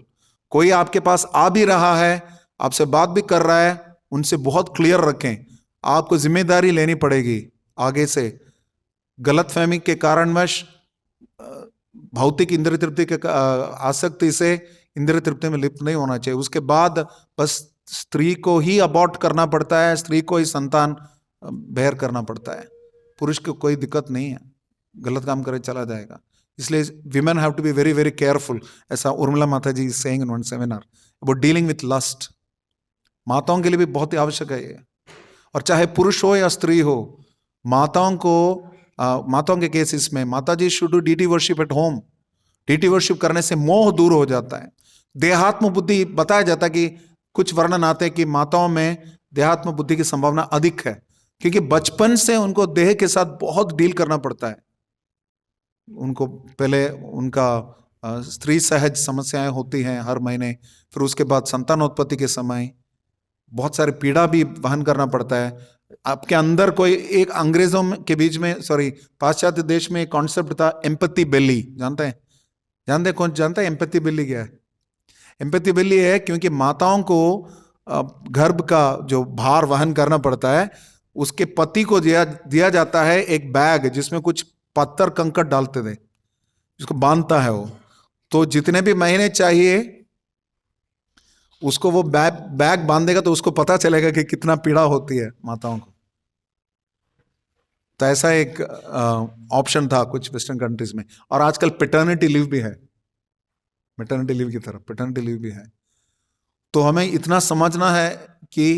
कोई आपके पास आ भी रहा है, आपसे बात भी कर रहा है, उनसे बहुत क्लियर रखें। आपको जिम्मेदारी लेनी पड़ेगी आगे से। गलतफहमी के कारणवश भौतिक इंद्रिय तृप्ति के आसक्ति से इंद्रिय तृप्ति में लिप्त नहीं होना चाहिए। उसके बाद बस स्त्री को ही अबॉर्ट करना पड़ता है, स्त्री को ही संतान बेयर करना पड़ता है। पुरुष को कोई दिक्कत नहीं है, गलत काम करे चला जाएगा। इसलिए women have to be very very careful. ऐसा Urmila mata ji saying in one seminar about dealing with lust. माताओं के लिए भी बहुत ही आवश्यक है ये। और चाहे पुरुष हो या स्त्री हो, माताओं को माताओं के केसेस में mata ji should do deity worship at home. Deity worship करने से मोह दूर हो जाता है। देहात्म बुद्धि बताया जाता है कि कुछ वर्णन आते हैं कि माताओं में देहात्म बुद्धि की संभावना अधिक है, क्योंकि बचपन से उनको देह के साथ बहुत डील करना पड़ता है। उनको पहले उनका स्त्री सहज समस्याएं होती हैं हर महीने, फिर उसके बाद संतानोत्पत्ति के समय बहुत सारी पीड़ा भी वहन करना पड़ता है। आपके अंदर कोई एक अंग्रेजों के बीच में पाश्चात्य देश में एक कॉन्सेप्ट था एम्पैथी बेली। जानते हैं कौन जानता है एम्पैथी बेली क्या है? एम्पैथी बेली है क्योंकि माताओं को गर्भ का जो भार वहन करना पड़ता है, उसके पति को दिया जाता है एक बैग जिसमें कुछ पत्थर कंकड़ डालते थे, जिसको बांधता है वो। तो जितने भी महीने चाहिए उसको वो बैग बांधेगा तो उसको पता चलेगा कि कितना पीड़ा होती है माताओं को। तो ऐसा एक ऑप्शन था कुछ वेस्टर्न कंट्रीज में। और आजकल पैटर्निटी लीव भी है, मैटरनिटी लीव की तरफ पैटर्निटी लीव भी है। तो हमें इतना समझना है कि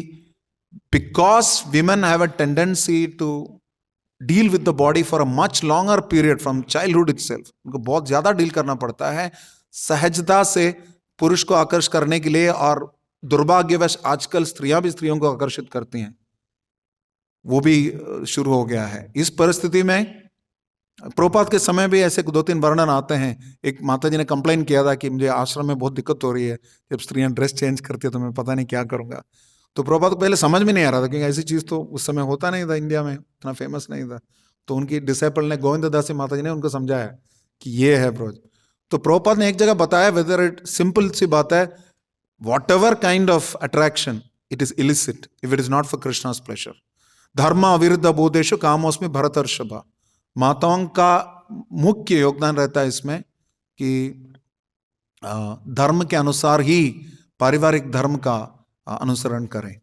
because women have a tendency to deal with the body for a much longer period from childhood itself, उनको बहुत ज्यादा डील करना पड़ता है सहजता से पुरुष को आकर्षित करने के लिए। और दुर्भाग्यवश आजकल स्त्रियां भी स्त्रियों को आकर्षित करती हैं, वो भी शुरू हो गया है। इस परिस्थिति में प्रभुपाद के समय भी ऐसे 2-3 वर्णन आते हैं। एक माता जी ने कंप्लेन किया था कि मुझे आश्रम में बहुत दिक्कत हो रही है, जब स्त्रियां ड्रेस चेंज करती है तो मैं पता नहीं क्या करूंगा। तो प्रभुपाद को पहले समझ में नहीं आ रहा था, क्योंकि ऐसी चीज तो उस समय होता नहीं था, इंडिया में इतना फेमस नहीं था। तो उनकी डिसेपल ने गोविंद दासी माता जी ने उनको समझाया कि ये है प्रोजेक्ट। तो प्रभुपाद ने एक जगह बताया, वेदर इट सिंपल सी बात है, what ever kind of attraction it is illicit if it is not for Krishna's pleasure. धर्म अविरुद्ध बोधेशु कामोस्मि भरतर्षभा। माताओं का मुख्य योगदान रहता है इसमें कि धर्म के अनुसार ही पारिवारिक धर्म का अनुसरण करें।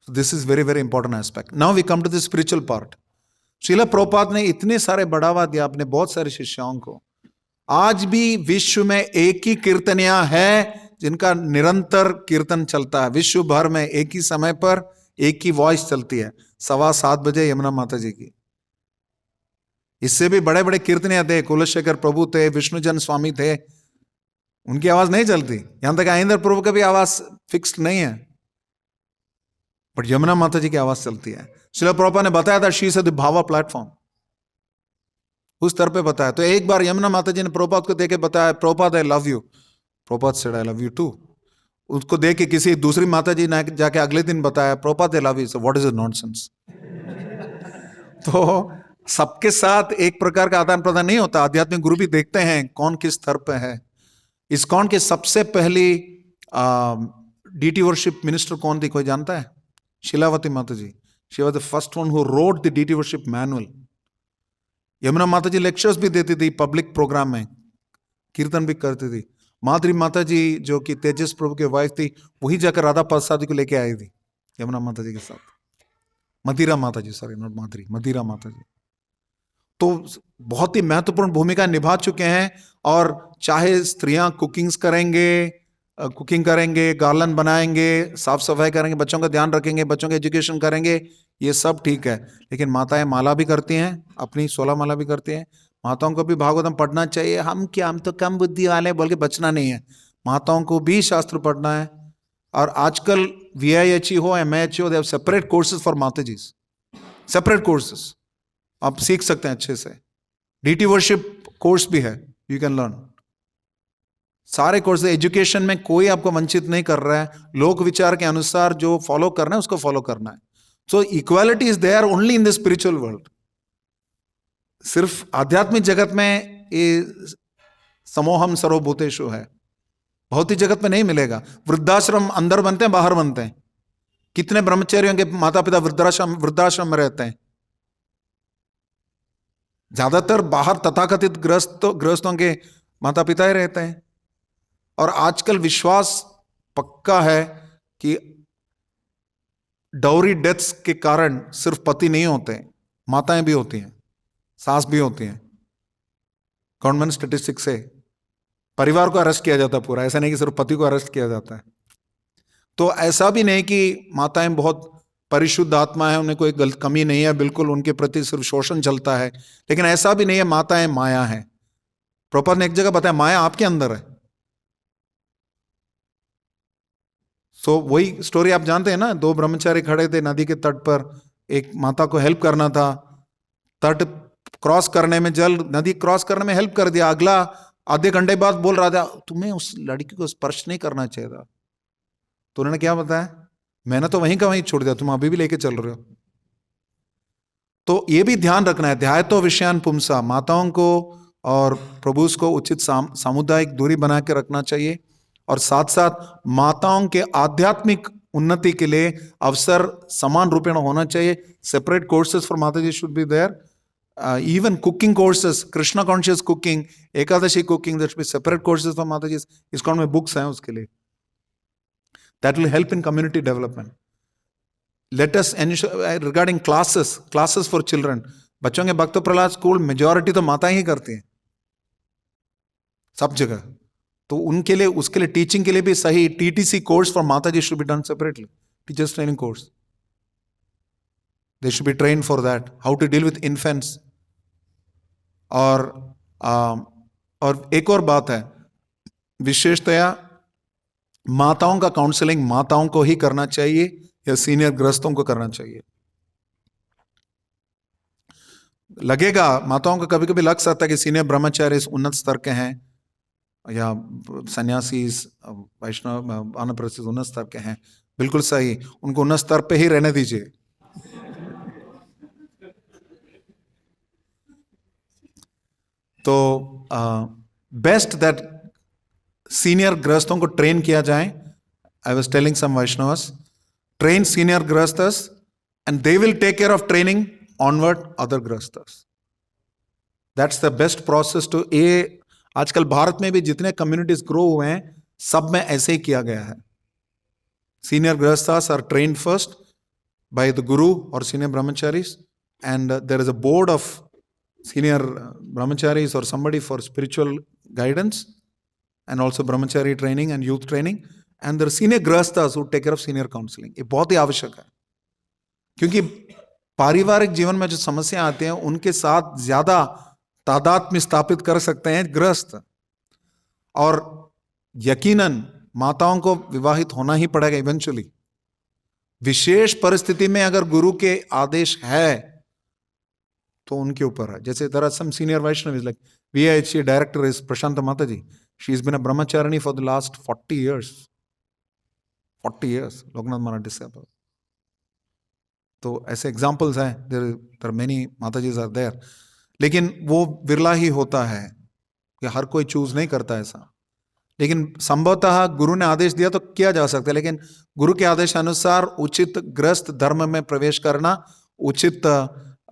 This is very very important aspect. Now we come to the spiritual part. Srila Prabhupada ने इतने सारे बढ़ावा दिया अपने बहुत सारे शिष्यों को। आज भी विश्व में एक ही कीर्तनिया है जिनका निरंतर कीर्तन चलता है। विश्व भर में एक ही समय पर एक ही वॉइस चलती है, 7:15 बजे यमुना माता जी की। इससे भी बड़े बड़े कीर्तनिया थे, कुलशेखर प्रभु थे, विष्णुजन स्वामी थे, उनकी आवाज नहीं चलती। यहां तक आइंदर प्रभु का भी आवाज फिक्स्ड नहीं है, बट यमुना माता जी की आवाज चलती है। श्रील प्रभुपाद ने बताया था she is the bhava platform, उस स्तर पे बताया। तो एक बार यमुना माता जी ने प्रभुपाद को देखे बताया, Prabhupada I love you. Prabhupada said I love you too. उसको देख के किसी दूसरी माता जी ने जाके अगले दिन बताया, Prabhupada I love you. What is it nonsense. तो सबके साथ एक प्रकार का आदान प्रदान नहीं होता। आध्यात्मिक गुरु भी देखते हैं कौन किस स्तर पे है। इस्कॉन के सबसे पहली डीटी वर्शिप मिनिस्टर कौन थी, कोई जानता है? Shilavati mata ji. She was the first one who wrote the deity worship manual. Yamuna mata ji lectures भी देती थी पब्लिक प्रोग्राम में, कीर्तन भी करती थी। माधुरी माता जी जो कि तेजस प्रभु की वाइफ थी, वही जाकर राधा प्रसाद को लेके आई थी यमुना माता जी के साथ। मदिरा माता जी, सॉरी नॉट माधुरी, मदिरा माता जी। तो बहुत ही महत्वपूर्ण भूमिका निभा चुके हैं। और चाहे स्त्रियां कुकिंग करेंगे, गार्लन बनाएंगे, साफ सफाई करेंगे, बच्चों का ध्यान रखेंगे, बच्चों का एजुकेशन करेंगे, ये सब ठीक है। लेकिन माताएं माला भी करती हैं, अपनी 16 माला भी करती हैं। माताओं को भी भागवतम पढ़ना चाहिए। हम तो कम बुद्धि वाले बोल के बचना नहीं है। माताओं को भी शास्त्र पढ़ना है। और आजकल VIHE हो, MIHE हो, they have separate courses for mata ji, separate courses आप सीख सकते हैं अच्छे से। डीटी वर्शिप कोर्स भी है, यू कैन लर्न। सारे कोर्स एजुकेशन में कोई आपको वंचित नहीं कर रहा है। लोक विचार के अनुसार जो फॉलो करना है उसको फॉलो करना है। So equality is there only in the spiritual world. सिर्फ आध्यात्मिक जगत में ये समोहम सर्वभूतेषु है। भौतिक जगत में नहीं मिलेगा। वृद्धाश्रम अंदर बनते हैं, बाहर बनते हैं? कितने ब्रह्मचारियों के माता पिता वृद्धाश्रम में रहते हैं? ज्यादातर बाहर तथाकथित गृहस्थों के माता पिता ही रहते हैं। और आजकल विश्वास पक्का है कि डाउरी डेथ्स के कारण सिर्फ पति नहीं होते, माताएं भी होती हैं, सास भी होती हैं। गवर्नमेंट स्टेटिस्टिक्स से परिवार को अरेस्ट किया जाता है पूरा, ऐसा नहीं कि सिर्फ पति को अरेस्ट किया जाता है। तो ऐसा भी नहीं कि माताएं बहुत परिशुद्ध आत्मा है, उन्हें कोई गलत कमी नहीं है, बिल्कुल उनके प्रति सिर्फ शोषण चलता है। लेकिन ऐसा भी नहीं है माताएं माया है। प्रभुपाद ने एक जगह बताया माया आपके अंदर है। सो वही स्टोरी आप जानते हैं ना, 2 ब्रह्मचारी खड़े थे नदी के तट पर, एक माता को हेल्प करना था, तट क्रॉस करने में, नदी क्रॉस करने में हेल्प कर दिया, अगला आधे घंटे बाद बोल रहा था तुम्हें उस लड़की को स्पर्श नहीं करना चाहिए था। तो उन्होंने क्या बताया, मैंने तो वहीं का वहीं छोड़ दिया, तुम अभी भी लेके चल रहे हो। तो ये भी ध्यान रखना है, ध्यायतो विषयान पुंसा, माताओं को और प्रभु को उचित सामुदायिक दूरी बना के रखना चाहिए। और साथ साथ माताओं के आध्यात्मिक उन्नति के लिए अवसर समान रूपेण होना चाहिए। Separate courses for mata ji should be there, even cooking courses, Krishna conscious cooking, Ekadashi cooking, there should be separate courses for Mataji's. ISKCON में books हैं उसके लिए. That will help in community development. Let us ensure regarding classes for children. बच्चों के भक्त Prahlad school majority तो माताएं ही करती हैं सब जगह, तो उनके लिए, उसके लिए टीचिंग के लिए भी सही TTC कोर्स फॉर माताजी should be done separately, teachers training course. They should be trained for that, how to deal with infants. और एक और बात है, विशेषतया माताओं का काउंसलिंग माताओं को ही करना चाहिए या सीनियर गृहस्थों को करना चाहिए? लगेगा माताओं को कभी कभी लग सकता है कि सीनियर ब्रह्मचारी उन्नत स्तर के हैं या सन्यासी वैष्णव वानप्रस्थ उन्नत स्तर के हैं. बिल्कुल सही, उनको उन्नत स्तर पे ही रहने दीजिए. तो बेस्ट दैट सीनियर गृहस्थों को ट्रेन किया जाए. I was telling some Vaishnavas, train senior grihasthas and they will take care of training onward other grihasthas. That's the best process too. ये आजकल भारत में भी जितने कम्युनिटीज ग्रो हुए हैं सब में ऐसे ही किया गया है. Senior grihasthas are train first by the guru और senior brahmacharis, and there is a board of senior brahmacharis or somebody for spiritual guidance and also brahmachari training and youth training, and there are senior grahasthas who take care of senior counseling. ये बहुत ही आवश्यक है, क्योंकि पारिवारिक जीवन में जो समस्या आते हैं उनके साथ ज्यादा तादाद में स्थापित कर सकते हैं गृहस्थ. और यकीनन माताओं को विवाहित होना ही पड़ेगा इवेंचुअली. विशेष परिस्थिति में अगर गुरु के आदेश है तो उनके ऊपर है. जैसे there are some senior Vaishnavis like VIHC director is Prashanta Mataji. She has been a brahmacharini for the last 40 years. 40 years, Loknath Maharaj disciple. तो ऐसे एग्जाम्पल्स हैं, there are many Matajis are there. लेकिन वो विरला ही होता है कि हर कोई choose नहीं करता ऐसा. लेकिन संभवतः गुरु ने आदेश दिया तो किया जा सकता है, लेकिन गुरु के आदेश अनुसार उचित गृहस्थ धर्म में प्रवेश करना, उचित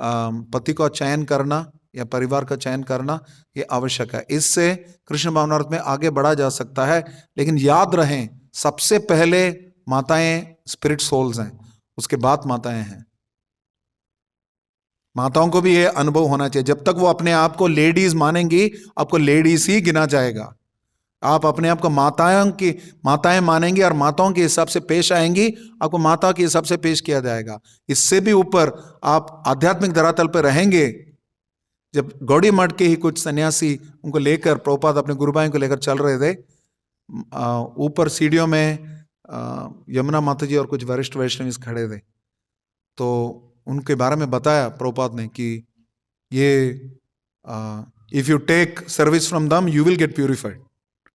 पति का चयन करना या परिवार का चयन करना ये आवश्यक है. इससे कृष्ण भावनार्थ में आगे बढ़ा जा सकता है. लेकिन याद रहें, सबसे पहले माताएं स्पिरिट सोल्स हैं, उसके बाद माताएं हैं. माताओं को भी ये अनुभव होना चाहिए. जब तक वो अपने आप को लेडीज मानेंगी, आपको लेडीज ही गिना जाएगा. आप अपने आप को माताएं मानेंगी और माताओं के हिसाब से पेश आएंगी, आपको माता के हिसाब से पेश किया जाएगा. इससे भी ऊपर आप आध्यात्मिक धरातल पर रहेंगे. जब गौड़ी मठ के ही कुछ सन्यासी उनको लेकर, प्रभुपाद अपने गुरु भाई को लेकर चल रहे थे, ऊपर सीढ़ियों में यमुना माता जी और कुछ वरिष्ठ वैष्णव खड़े थे. तो उनके बारे में बताया प्रभुपाद ने कि ये if you take service from them you will get purified.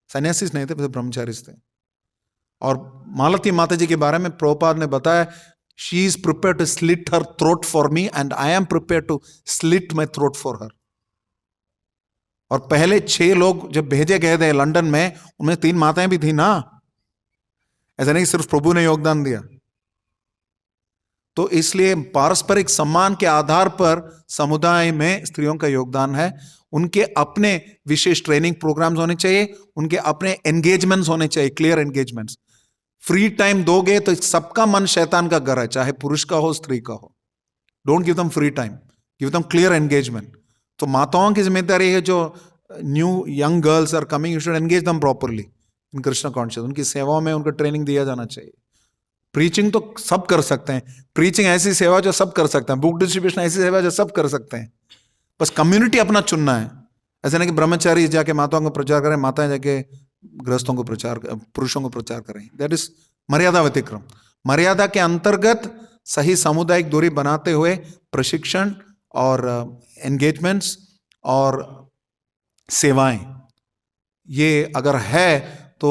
Sannyasis नहीं थे, ब्रह्मचारीज थे. और मालती माता जी के बारे में प्रभुपाद ने बताया, she is prepare to slit her throat for me and I am prepare to slit my throat for her. और पहले 6 लोग जब भेजे गए थे लंदन में, उनमें 3 माताएं भी थी ना। ऐसा नहीं सिर्फ प्रभु ने योगदान दिया। तो इसलिए पारस्परिक सम्मान के आधार पर समुदाय में स्त्रियों का योगदान है। उनके अपने विशेष ट्रेनिंग प्रोग्राम्स होने चाहिए, उनके अपने एंगेजमेंट्स होने चाहिए, क्लियर एंगेजमेंट्स। फ्री टाइम दोगे तो सबका मन शैतान का घर है, चाहे पुरुष का हो स्त्री का हो। Don't give them free time, give them clear engagement. तो माताओं की जिम्मेदारी है, जो new young girls are coming, you should engage them properly in Krishna conscious. उनकी सेवाओं में उनको ट्रेनिंग दिया जाना चाहिए। प्रीचिंग तो सब कर सकते हैं, प्रीचिंग ऐसी सेवा जो सब कर सकते हैं, बुक डिस्ट्रीब्यूशन ऐसी सेवा जो सब कर सकते हैं। बस कम्युनिटी अपना चुनना है। ऐसा नहीं कि ब्रह्मचारी जाके माताओं को प्रचार करें, माताएं जाके गृहस्थों को प्रचार, पुरुषों को प्रचार करें। दैट इज मर्यादा व्यतिक्रम। मर्यादा के अंतर्गत सही सामुदायिक दूरी बनाते हुए प्रशिक्षण और एंगेजमेंट्स और सेवाएं, ये अगर है तो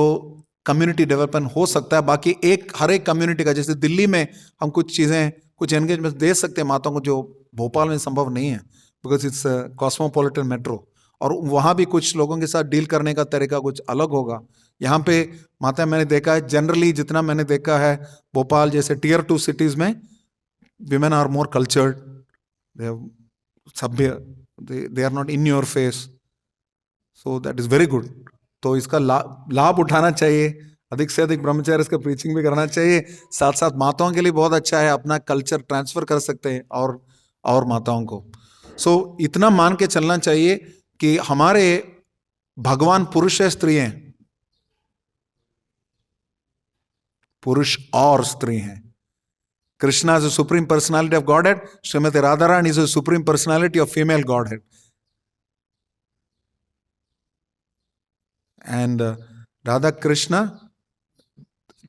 कम्युनिटी डेवलपमेंट हो सकता है। बाकी हर एक कम्युनिटी का, जैसे दिल्ली में हम कुछ चीजें, कुछ एंगेजमेंट दे सकते हैं माताओं को, जो भोपाल में संभव नहीं है, बिकॉज इट्स कॉस्मोपॉलिटन मेट्रो। और वहां भी कुछ लोगों के साथ डील करने का तरीका कुछ अलग होगा। यहाँ पे माता मैंने देखा है, जनरली जितना मैंने देखा है भोपाल जैसे टियर 2 सिटीज में, विमेन आर मोर कल्चर्ड, सभ्य, they are not in your face, so that is very good. तो इसका लाभ उठाना चाहिए, अधिक से अधिक ब्रह्मचारी इसका प्रीचिंग भी करना चाहिए। साथ साथ माताओं के लिए बहुत अच्छा है, अपना कल्चर ट्रांसफर कर सकते हैं और माताओं को। सो इतना मान के चलना चाहिए कि हमारे भगवान पुरुष है, स्त्री हैं, पुरुष और स्त्री हैं। Krishna is the supreme personality of godhead, Shrimati Radha Rani is the supreme personality of female godhead. And Radha Krishna,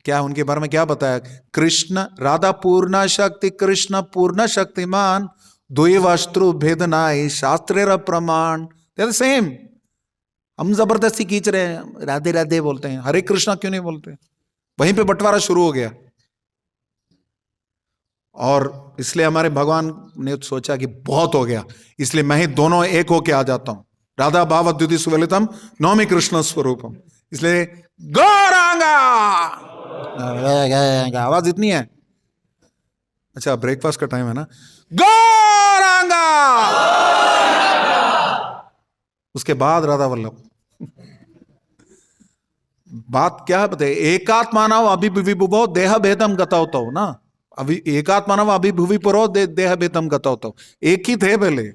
क्या उनके बारे में क्या बताया? कृष्ण राधा पूर्ण शक्ति, कृष्ण पूर्ण शक्तिमान, द्वैवास्त्रु भेदनाय शास्त्रेर प्रमाण। They are the same. हम जबरदस्ती खींच रहे हैं, राधे राधे बोलते हैं, हरे कृष्णा क्यों नहीं बोलते? वहीं पे बंटवारा शुरू हो गया। और इसलिए हमारे भगवान ने सोचा कि बहुत हो गया, इसलिए मैं ही दोनों एक होके आ जाता हूं। राधा भाव द्वितीय सुललितम नौमी कृष्ण स्वरूपम। इसलिए गौरांगा, आवाज इतनी है। अच्छा, ब्रेकफास्ट का टाइम है ना। गौरांगा, उसके बाद राधा वल्लभ। बात क्या है बताइए? एकात्मानव अभिभुवो देह भेदम गतौतो ना। अभी एकात्मानव अभिभुवि परो देह भेदम गतौतो, एक ही थे पहले।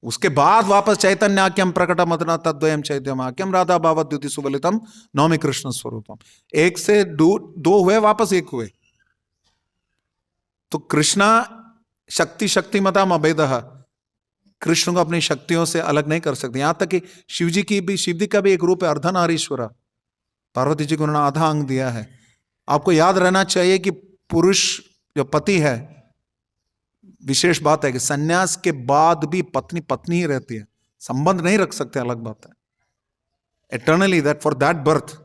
उसके बाद वापस चैतन्याख्यम प्रकट मदना तद्वयम चैत्यमाख्यम राधा भाव द्युति सुबलितम नौमी कृष्ण स्वरूपम। एक से दो हुए, वापस एक हुए। तो कृष्णा शक्ति शक्तिमताम अभेदः, कृष्ण को अपनी शक्तियों से अलग नहीं कर सकते। यहां तक कि शिव जी का भी एक रूप है अर्धनारीश्वर। पार्वती जी को उन्होंने आधा अंग दिया है। आपको याद रहना चाहिए कि पुरुष जो पति है, विशेष बात है कि सन्यास के बाद भी पत्नी पत्नी ही रहती है, संबंध नहीं रख सकते, अलग बात है, eternally that for that birth.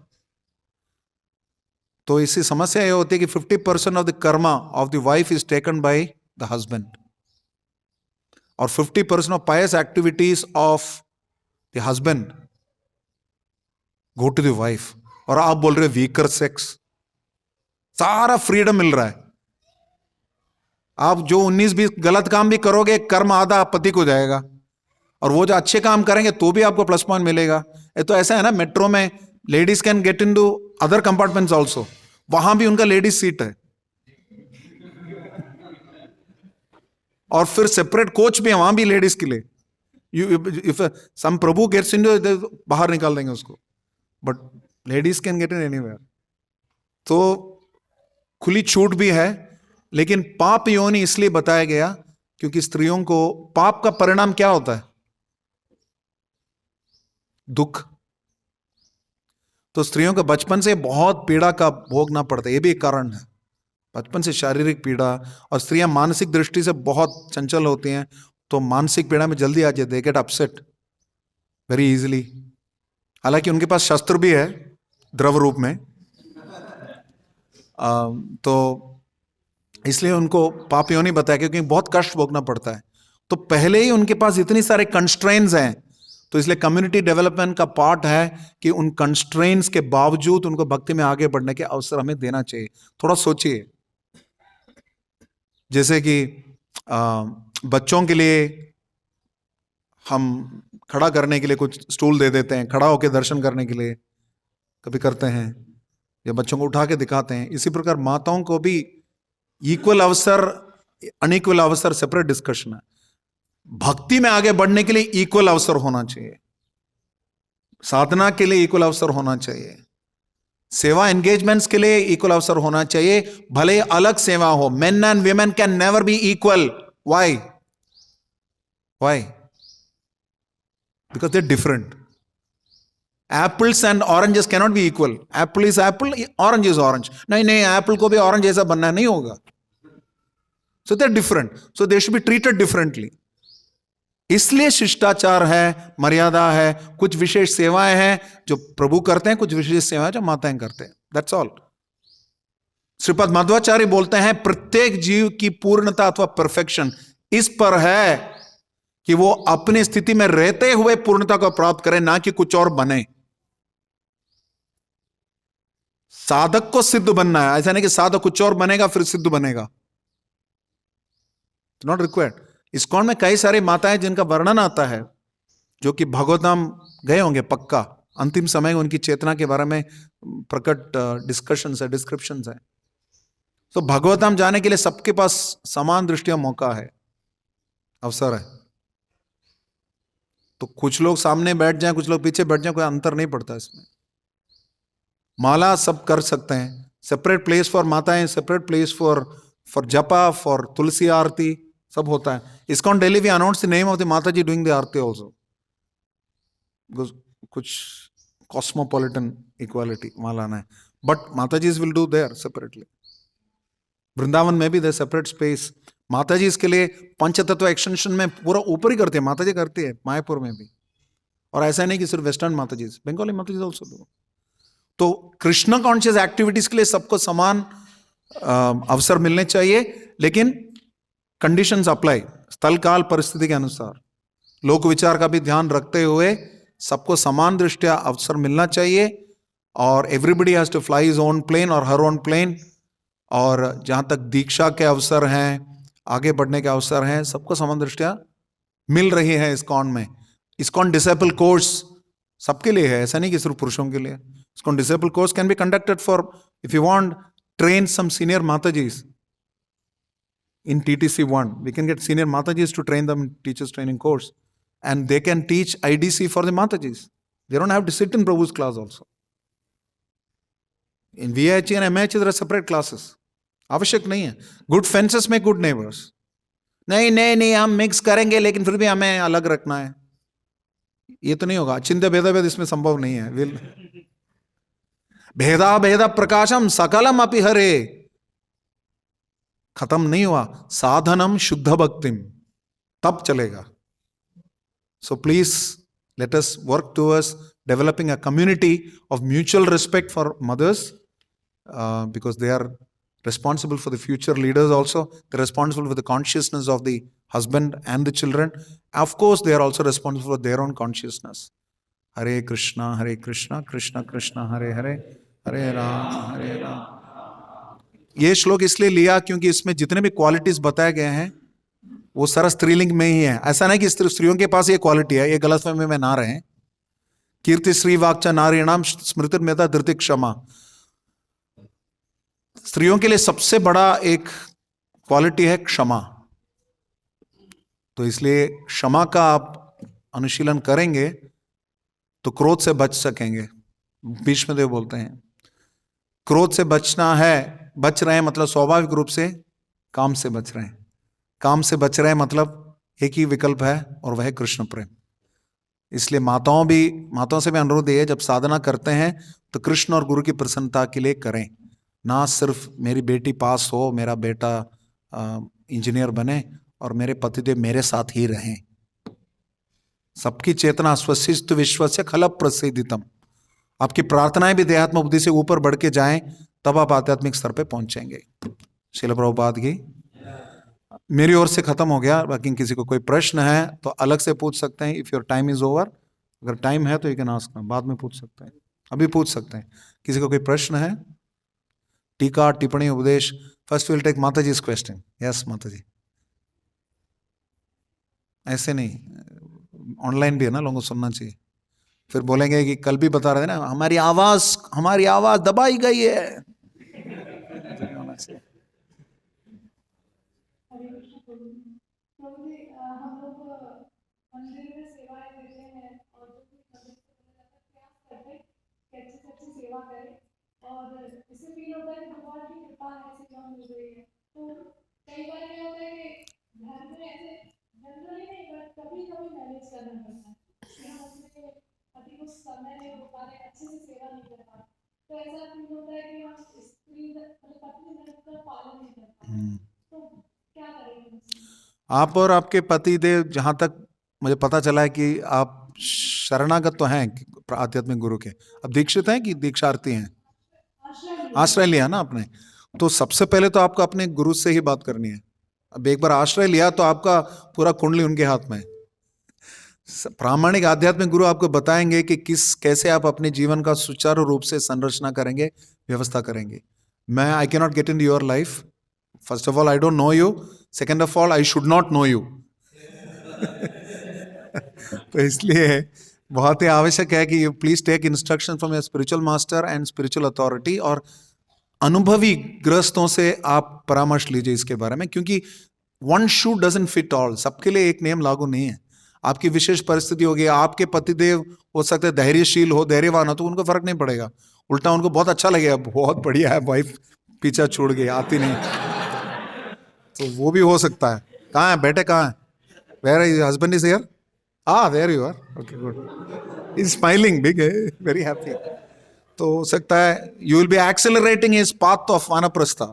तो इसी समस्या यह होती है कि 50% of the karma of the wife is taken by the husband, और 50% of pious activities of the husband go to the wife. और आप बोल रहे वीकर सेक्स, सारा फ्रीडम मिल रहा है। आप जो 19-20 गलत काम भी करोगे, कर्म आधा पति को जाएगा, और वो जो अच्छे काम करेंगे तो भी आपको प्लस पॉइंट मिलेगा। ये तो ऐसा है ना, मेट्रो में ladies can get in to other compartments also, वहां भी उनका लेडीज सीट है, और फिर सेपरेट कोच भी है वहां भी लेडीज के लिए। इफ सम प्रभु गेट्स इन, बाहर निकाल देंगे उसको, but ladies can get in anywhere. तो खुली छूट भी है, लेकिन पाप योनि इसलिए बताया गया क्योंकि स्त्रियों को पाप का परिणाम क्या होता है? दुख। तो स्त्रियों को बचपन से बहुत पीड़ा का भोगना पड़ता है, यह भी एक कारण है। बचपन से शारीरिक पीड़ा, और स्त्रियां मानसिक दृष्टि से बहुत चंचल होती हैं, तो मानसिक पीड़ा में जल्दी आ जाते, they get upset very easily. हालांकि उनके पास शस्त्र भी है द्रव रूप में, तो इसलिए उनको पाप योनि बताया, क्योंकि बहुत कष्ट भोगना पड़ता है। तो पहले ही उनके पास इतनी सारे कंस्ट्रेंट्स हैं, तो इसलिए कम्युनिटी डेवलपमेंट का पार्ट है कि उन कंस्ट्रेंट्स के बावजूद उनको भक्ति में आगे बढ़ने के अवसर हमें देना चाहिए। थोड़ा सोचिए, जैसे कि बच्चों के लिए हम खड़ा करने के लिए कुछ स्टूल दे देते हैं, खड़ा होकर दर्शन करने के लिए कभी करते हैं, या बच्चों को उठा के दिखाते हैं। इसी प्रकार माताओं को भी इक्वल अवसर, अनइक्वल अवसर सेपरेट डिस्कशन है। भक्ति में आगे बढ़ने के लिए इक्वल अवसर होना चाहिए, साधना के लिए इक्वल अवसर होना चाहिए, सेवा एंगेजमेंट्स के लिए इक्वल अवसर होना चाहिए, भले अलग सेवा हो। Main and women can never be equal. Why? Because they're different. Apples and oranges cannot be equal. Apple is apple, orange is orange. नहीं, apple को भी orange जैसा बनना नहीं होगा. So they're different. So they should be treated differently. इसलिए शिष्टाचार है, मर्यादा है, कुछ विशेष सेवाएं हैं जो प्रभु करते हैं, कुछ विशेष सेवाएं जो माताएं करते हैं। That's all. श्रीपद मध्वाचार्य बोलते हैं प्रत्येक जीव की पूर्णता अथवा परफेक्शन इस पर है कि वो अपनी स्थिति में रहते हुए पूर्णता को प्राप्त करे, ना कि कुछ और बने। साधक को सिद्ध बनना है, ऐसा नहीं कि साधक कुछ और बनेगा फिर सिद्ध बनेगा। Not required. इस्कॉन में कई सारी माताएं जिनका वर्णन आता है, जो कि भागवतम गए होंगे पक्का, अंतिम समय उनकी चेतना के बारे में प्रकट डिस्कशंस है, डिस्क्रिप्शंस है। तो भागवतम जाने के लिए सबके पास समान दृष्टिया मौका है, अवसर है। तो कुछ लोग सामने बैठ जाएं, कुछ लोग पीछे बैठ जाएं, कोई अंतर नहीं पड़ता इसमें। माला सब कर सकते हैं, सेपरेट प्लेस फॉर माताएं, separate place for japa, for Tulsi arti, सब होता है। ISKCON daily we announce the name of the mata ji doing the arti also. कुछ कॉस्मोपॉलिटन इक्वालिटी वहां लाना है, but mata ji will do there separately. Vrindavan में भी देयर सेपरेट स्पेस। माता जी इसके लिए पंचतत्व एक्सटेंशन में पूरा ऊपर ही करती है, माता जी करती है मायापुर में भी। और ऐसा नहीं कि सिर्फ वेस्टर्न माता जी, बंगाली माता जी ऑल्सो डू। तो कृष्ण कॉन्शियस एक्टिविटीज के लिए सबको समान अवसर मिलने चाहिए, लेकिन कंडीशंस अप्लाई, स्थल काल परिस्थिति के अनुसार, लोक विचार का भी ध्यान रखते हुए सबको समान दृष्टिया अवसर मिलना चाहिए। और everybody has to fly his own plane और हर ओन प्लेन। और जहां तक दीक्षा के अवसर हैं, आगे बढ़ने के अवसर हैं, सबको समान दृष्टिया मिल रही है ISKCON में। ISKCON डिसेबल कोर्स सबके लिए है, ऐसा नहीं कि सिर्फ पुरुषों के लिए। ISKCON disable course can be conducted for, if you want, train some senior matajis in TTC1. We can get senior matajis to train them in teachers training course, and they can teach IDC for the matajis. They don't have to sit in Prabhu's class also. In VIH and MH there are separate classes. आवश्यक नहीं है। Good fences में good neighbours. नहीं हम mix करेंगे लेकिन फिर भी हमें अलग रखना है, ये तो नहीं होगा। चिंता भेद इसमें संभव नहीं है। भेदा भेदा प्रकाशम सकलम अपि हरे, खत्म नहीं हुआ। साधनम शुद्ध भक्तिम, तब चलेगा। So please let us work towards developing a community of mutual respect for mothers, because they are responsible for the future leaders also. They're responsible for the consciousness of the husband and the children. Of course, they are also responsible for their own consciousness. Hare Krishna, Krishna Krishna, Hare Hare, Hare Ram. ये श्लोक इसलिए लिया क्योंकि इसमें जितने भी qualities बताए गए हैं वो सारा स्त्रीलिंग में ही है। ऐसा नहीं कि स्त्रियों के पास ये क्वालिटी है, ये गलतफहमी में ना रहे। कीर्ति श्री वाक्चा नारीणाम स्मृतिर्मेधा धृति क्षमा। स्त्रियों के लिए सबसे बड़ा एक क्वालिटी है क्षमा। तो इसलिए क्षमा का आप अनुशीलन करेंगे तो क्रोध से बच सकेंगे। भीष्मदेव बोलते हैं क्रोध से बचना है, बच रहे हैं मतलब स्वाभाविक रूप से काम से बच रहे हैं। काम से बच रहे हैं मतलब एक ही विकल्प है और वह है कृष्ण प्रेम। इसलिए माताओं से भी अनुरोध है, जब साधना करते हैं तो कृष्ण और गुरु की प्रसन्नता के लिए करें, ना सिर्फ मेरी बेटी पास हो, मेरा बेटा इंजीनियर बने और मेरे पतिदेव मेरे साथ ही रहें। सबकी चेतना स्वशिस्तु विश्वस्य खल प्रसिद्धितम। आपकी प्रार्थनाएं भी देहात्म बुद्धि से ऊपर बढ़ के जाएं, तब आप आध्यात्मिक स्तर पे पहुंचेंगे। श्रील प्रभुपाद की। मेरी ओर से खत्म हो गया। बाकी किसी को कोई प्रश्न है तो अलग से पूछ सकते हैं। If your time is over अगर टाइम है तो यू कैन आस्क, बाद में पूछ सकते हैं, अभी पूछ सकते हैं। किसी को कोई प्रश्न है? टीका, टिप्पणी, उपदेश? फर्स्ट विल टेक माता जी क्वेश्चन। यस माता जी। ऐसे नहीं, ऑनलाइन भी है ना, लोगों को सुनना चाहिए। फिर बोलेंगे कि कल भी बता रहे थे ना, हमारी आवाज दबाई गई है। होना चाहिए। हरे कृष्ण प्रभु जी। प्रभु जी, हम लोग मंदिर में सेवाएं देते हैं और जो भी मंदिर से प्रयास करते हैं कि अच्छी से अच्छी सेवा करें, और इससे फील होता है कि भगवान की कृपा है, सेवा मिल रही है। तो कई बार क्या होता है कि घर में ऐसे जनरली नहीं, बट कभी कभी मैनेज करना पड़ता है कि हम अपने पति को समय नहीं हो पा रहे, अच्छे से सेवा नहीं कर पा रहे, तो ऐसा फील होता है कि हम स्त्री मतलब पत्नी धर्म का पालन नहीं कर पा रहे, तो क्या करेंगे? आप और आपके पति देव, जहां तक मुझे पता चला है कि आप शरणागत तो हैं आध्यात्मिक गुरु के, अब दीक्षित हैं कि दीक्षार्थी हैं? आश्रय लिया ना आपने, तो सबसे पहले तो आपको अपने गुरु से ही बात करनी है। अब एक बार आश्रय लिया तो आपका पूरा कुंडली उनके हाथ में है। प्रामाणिक आध्यात्मिक गुरु आपको बताएंगे कि कैसे आप अपने जीवन का सुचारू रूप से संरचना करेंगे, व्यवस्था करेंगे। मैं I can not get in your life. First of all I don't know you, second of all I should not know you. तो इसलिए बहुत ही आवश्यक है कि you please take instruction from your spiritual master and spiritual authority, और अनुभवी गृहस्थों से आप परामर्श लीजिए इसके बारे में, क्योंकि one shoe doesn't fit all, सबके लिए एक नियम लागू नहीं है। आपकी विशेष परिस्थिति होगी, आपके पतिदेव हो सकते हैं धैर्यशील हो, धैर्यवान हो, तो उनको फर्क नहीं पड़ेगा, उल्टा उनको बहुत अच्छा लगेगा, बहुत बढ़िया है वाइफ पीछा छोड़ गई, आती नहीं, तो वो भी हो सकता है। कहाँ है बेटे, कहाँ है? Where is husband? Is here? There you are, okay good, is smiling big, very happy. तो हो सकता है you will be accelerating his path of vanaprastha,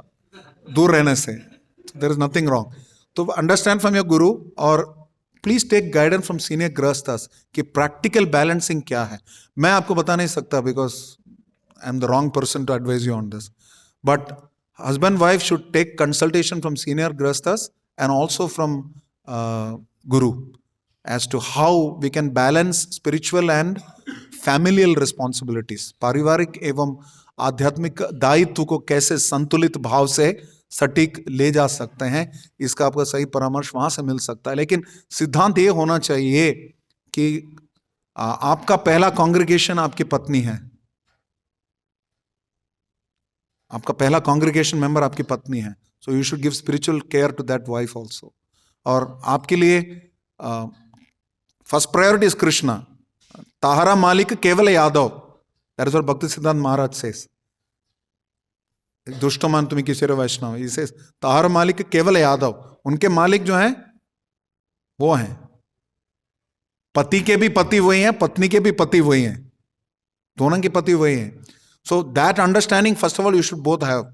दूर रहने से, देयर इज नथिंग रॉन्ग। तो अंडरस्टैंड फ्रॉम योर गुरु, और please take guidance from senior grihasthas कि प्रैक्टिकल बैलेंसिंग क्या है। मैं आपको बता नहीं सकता, because I am the wrong person to advise you on this, but husband wife should take consultation from senior grahasthas and also from guru as to how we can balance spiritual and familial responsibilities, पारिवारिक एवं आध्यात्मिक दायित्व को कैसे संतुलित भाव से सटीक ले जा सकते हैं। इसका आपका सही परामर्श वहां से मिल सकता है, लेकिन सिद्धांत ये होना चाहिए कि आपका पहला कांग्रेगेशन आपकी पत्नी है, आपका पहला कांग्रेगेशन मेंबर आपकी पत्नी है, so you should give spiritual care to that wife also. और आपके लिए फर्स्ट प्रायोरिटी इज कृष्णा, ताहरा मालिक केवल यादव, दैट इज व्हाट भक्ति सिद्धांत महाराज सेज, दुष्ट मान तुम्हें किसी वैष्णव, इसे ताहरा मालिक केवल यादव, उनके मालिक जो हैं वो हैं, पति के भी पति वही हैं, पत्नी के भी पति वही हैं, दोनों के पति वही हैं। So that understanding first of all you should both have.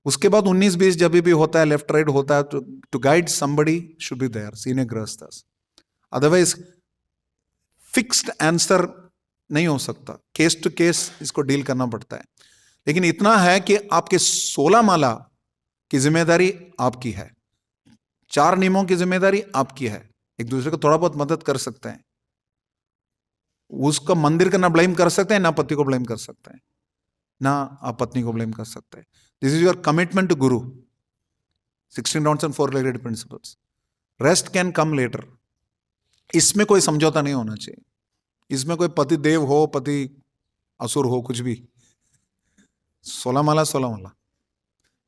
उसके बाद 19-20 जब भी होता है, लेफ्ट राइट होता है, to guide somebody should be there, senior गृहस्थस। अदरवाइज फिक्स्ड आंसर नहीं हो सकता, केस टू केस इसको डील करना पड़ता है। लेकिन इतना है कि आपके 16 माला की जिम्मेदारी आपकी है, 4 नियमों की जिम्मेदारी आपकी है, एक दूसरे को थोड़ा बहुत मदद कर सकते हैं, उसको मंदिर का ना ब्लेम कर सकते हैं, ना पति को ब्लेम कर सकते हैं, ना आप पत्नी को ब्लेम कर सकते हैं। This is your commitment to guru, 16 knots and 4 related principles, rest can come later. इसमें कोई समझौता नहीं होना चाहिए, इसमें कोई पति देव हो, पति असुर हो, कुछ भी। 16 माला 16 माला,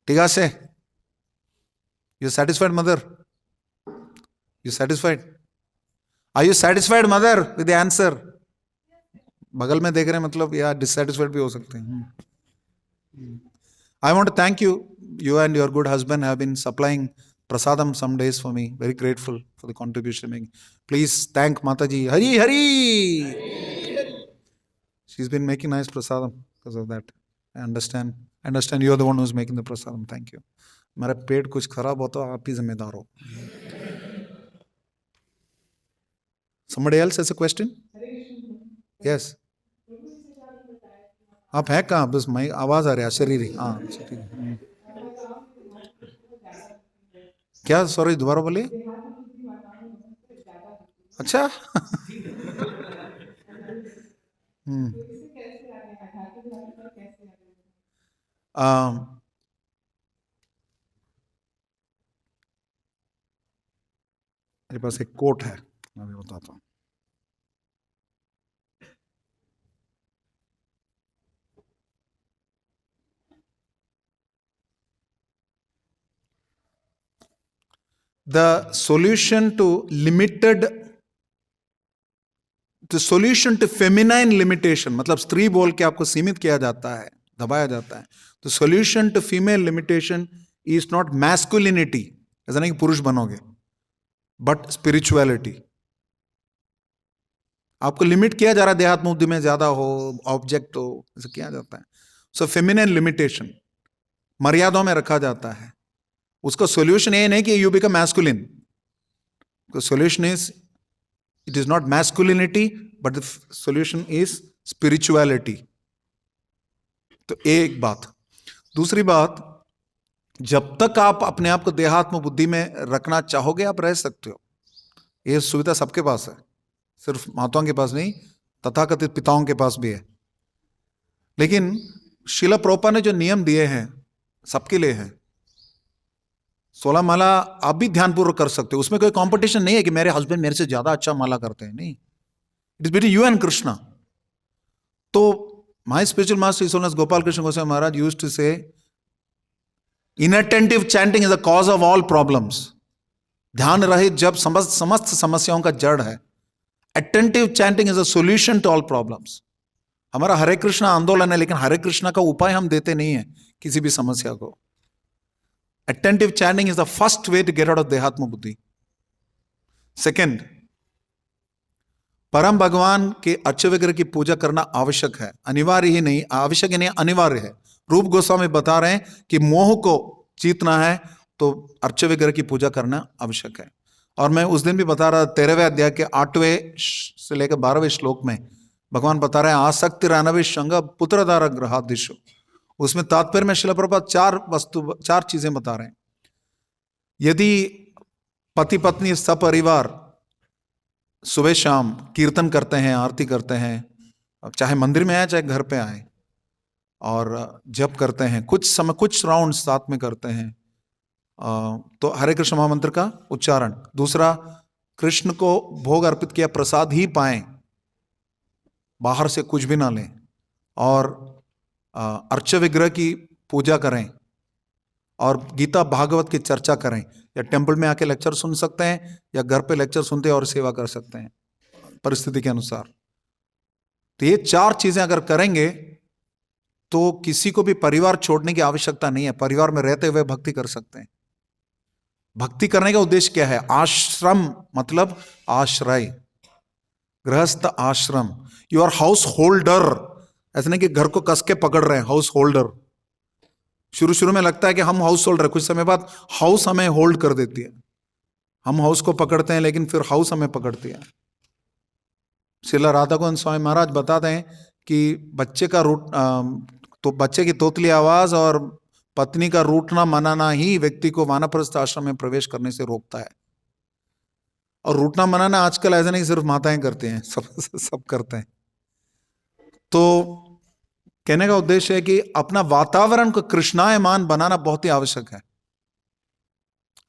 ठीक है से? You satisfied mother? You satisfied? Are you satisfied mother with the answer? बगल में देख रहे हैं मतलब, या डिससेटिस्फाइड भी हो सकते हैं। I want to thank you. You and your good husband have been supplying prasadam some days for me. Very grateful for the contribution. Please thank Mataji. Hari Hari. She's been making nice prasadam because of that. I understand. You're the one who's making the prasadam. Thank you. मेरा पेट कुछ खराब होता है, आप ही जिम्मेदार हो। Somebody else has a question? Yes. आप हैं कहाँ? बस मैं आवाज आ रही है, शरीर ही। हाँ ठीक है। क्या? सॉरी दोबारा बोलिए। अच्छा तो इसे कैसे आगे आध्यात्मिक लेवल पर कैसे आगे मेरे पास एक कोट है, मैं भी बताता हूँ। The solution to feminine limitation, मतलब स्त्री बोल के आपको सीमित किया जाता है, दबाया जाता है। तो solution to female limitation is not masculinity, ऐसा नहीं कि पुरुष बनोगे, but spirituality. आपको लिमिट किया जा रहा है, देहात्म बुद्धि में ज्यादा हो, ऑब्जेक्ट हो, ऐसा किया जाता है। सो फेमिनिन लिमिटेशन मर्यादाओं में रखा जाता है। उसका सॉल्यूशन ये नहीं कि you become masculine. The solution is, it is not masculinity, but the solution is spirituality. तो एक बात। दूसरी बात, जब तक आप अपने आप को देहात्म बुद्धि में रखना चाहोगे आप रह सकते हो। ये सुविधा सबके पास है, सिर्फ माताओं के पास नहीं, तथाकथित पिताओं के पास भी है। लेकिन शिला प्रभुपाद ने जो नियम दिए हैं सबके लिए है। 16 माला आप भी ध्यानपूर्वक कर सकते हो, उसमें कोई कंपटीशन नहीं है कि मेरे हस्बैंड मेरे से ज्यादा अच्छा माला करते हैं, नहीं। It is between you and Krishna. तो my spiritual master his holiness Gopal Krishna Goswami Maharaj used to say, inattentive chanting is the cause of all problems. ध्यान रहित जब समस्त समस्याओं का जड़ है, attentive chanting is a solution to all problems. हमारा हरे कृष्णा आंदोलन है, लेकिन हरे कृष्णा का उपाय हम देते नहीं है किसी भी समस्या को। Attentive chanting is the first way to get out of देहात्म बुद्धि। सेकेंड, परम भगवान के अर्च विग्रह की पूजा करना आवश्यक है, अनिवार्य ही नहीं, आवश्यक ही नहीं, अनिवार्य है। रूप गोस्वामी बता रहे हैं कि मोह को जीतना है तो अर्च विग्रह की पूजा करना आवश्यक है। और मैं उस दिन भी बता रहा, 13वें अध्याय के 8वें से लेकर 12वें श्लोक में भगवान बता रहे हैं, आसक्ति रानवे संग पुत्रदार ग्रहादिशु। उसमें तात्पर्य में शिला प्रभुपाद चार चीजें बता रहे हैं। यदि पति पत्नी सपरिवार सुबह शाम कीर्तन करते हैं, आरती करते हैं, चाहे मंदिर में आए चाहे घर पे आए, और जप करते हैं, कुछ समय कुछ राउंड साथ में करते हैं, तो हरे कृष्ण महामंत्र का उच्चारण। दूसरा, कृष्ण को भोग अर्पित किया प्रसाद ही पाएं, बाहर से कुछ भी ना लें, और अर्च विग्रह की पूजा करें, और गीता भागवत की चर्चा करें, या टेंपल में आके लेक्चर सुन सकते हैं, या घर पे लेक्चर सुनते हैं और सेवा कर सकते हैं परिस्थिति के अनुसार। तो ये 4 चीजें अगर करेंगे तो किसी को भी परिवार छोड़ने की आवश्यकता नहीं है, परिवार में रहते हुए भक्ति कर सकते हैं। भक्ति करने का उद्देश्य क्या है? आश्रम मतलब आश्रय, गृहस्थ आश्रम। यू आर हाउस होल्डर, ऐसा नहीं कि घर को कस के पकड़ रहे हैं, हाउस होल्डर। शुरू शुरू में लगता है कि हम हाउस होल्डर, कुछ समय बाद हाउस हमें होल्ड कर देती है। हम हाउस को पकड़ते हैं लेकिन फिर हाउस हमें पकड़ती है। श्रीला राधा गोविंद स्वामी महाराज बताते हैं कि बच्चे का तो बच्चे की तोतली आवाज और पत्नी का रूठना मनाना ही व्यक्ति को वानप्रस्थ आश्रम में प्रवेश करने से रोकता है। और रूठना मनाना आजकल ऐसा नहीं सिर्फ माताएं करते हैं, सब करते हैं। तो कहने का उद्देश्य है कि अपना वातावरण को कृष्णायमान बनाना बहुत ही आवश्यक है।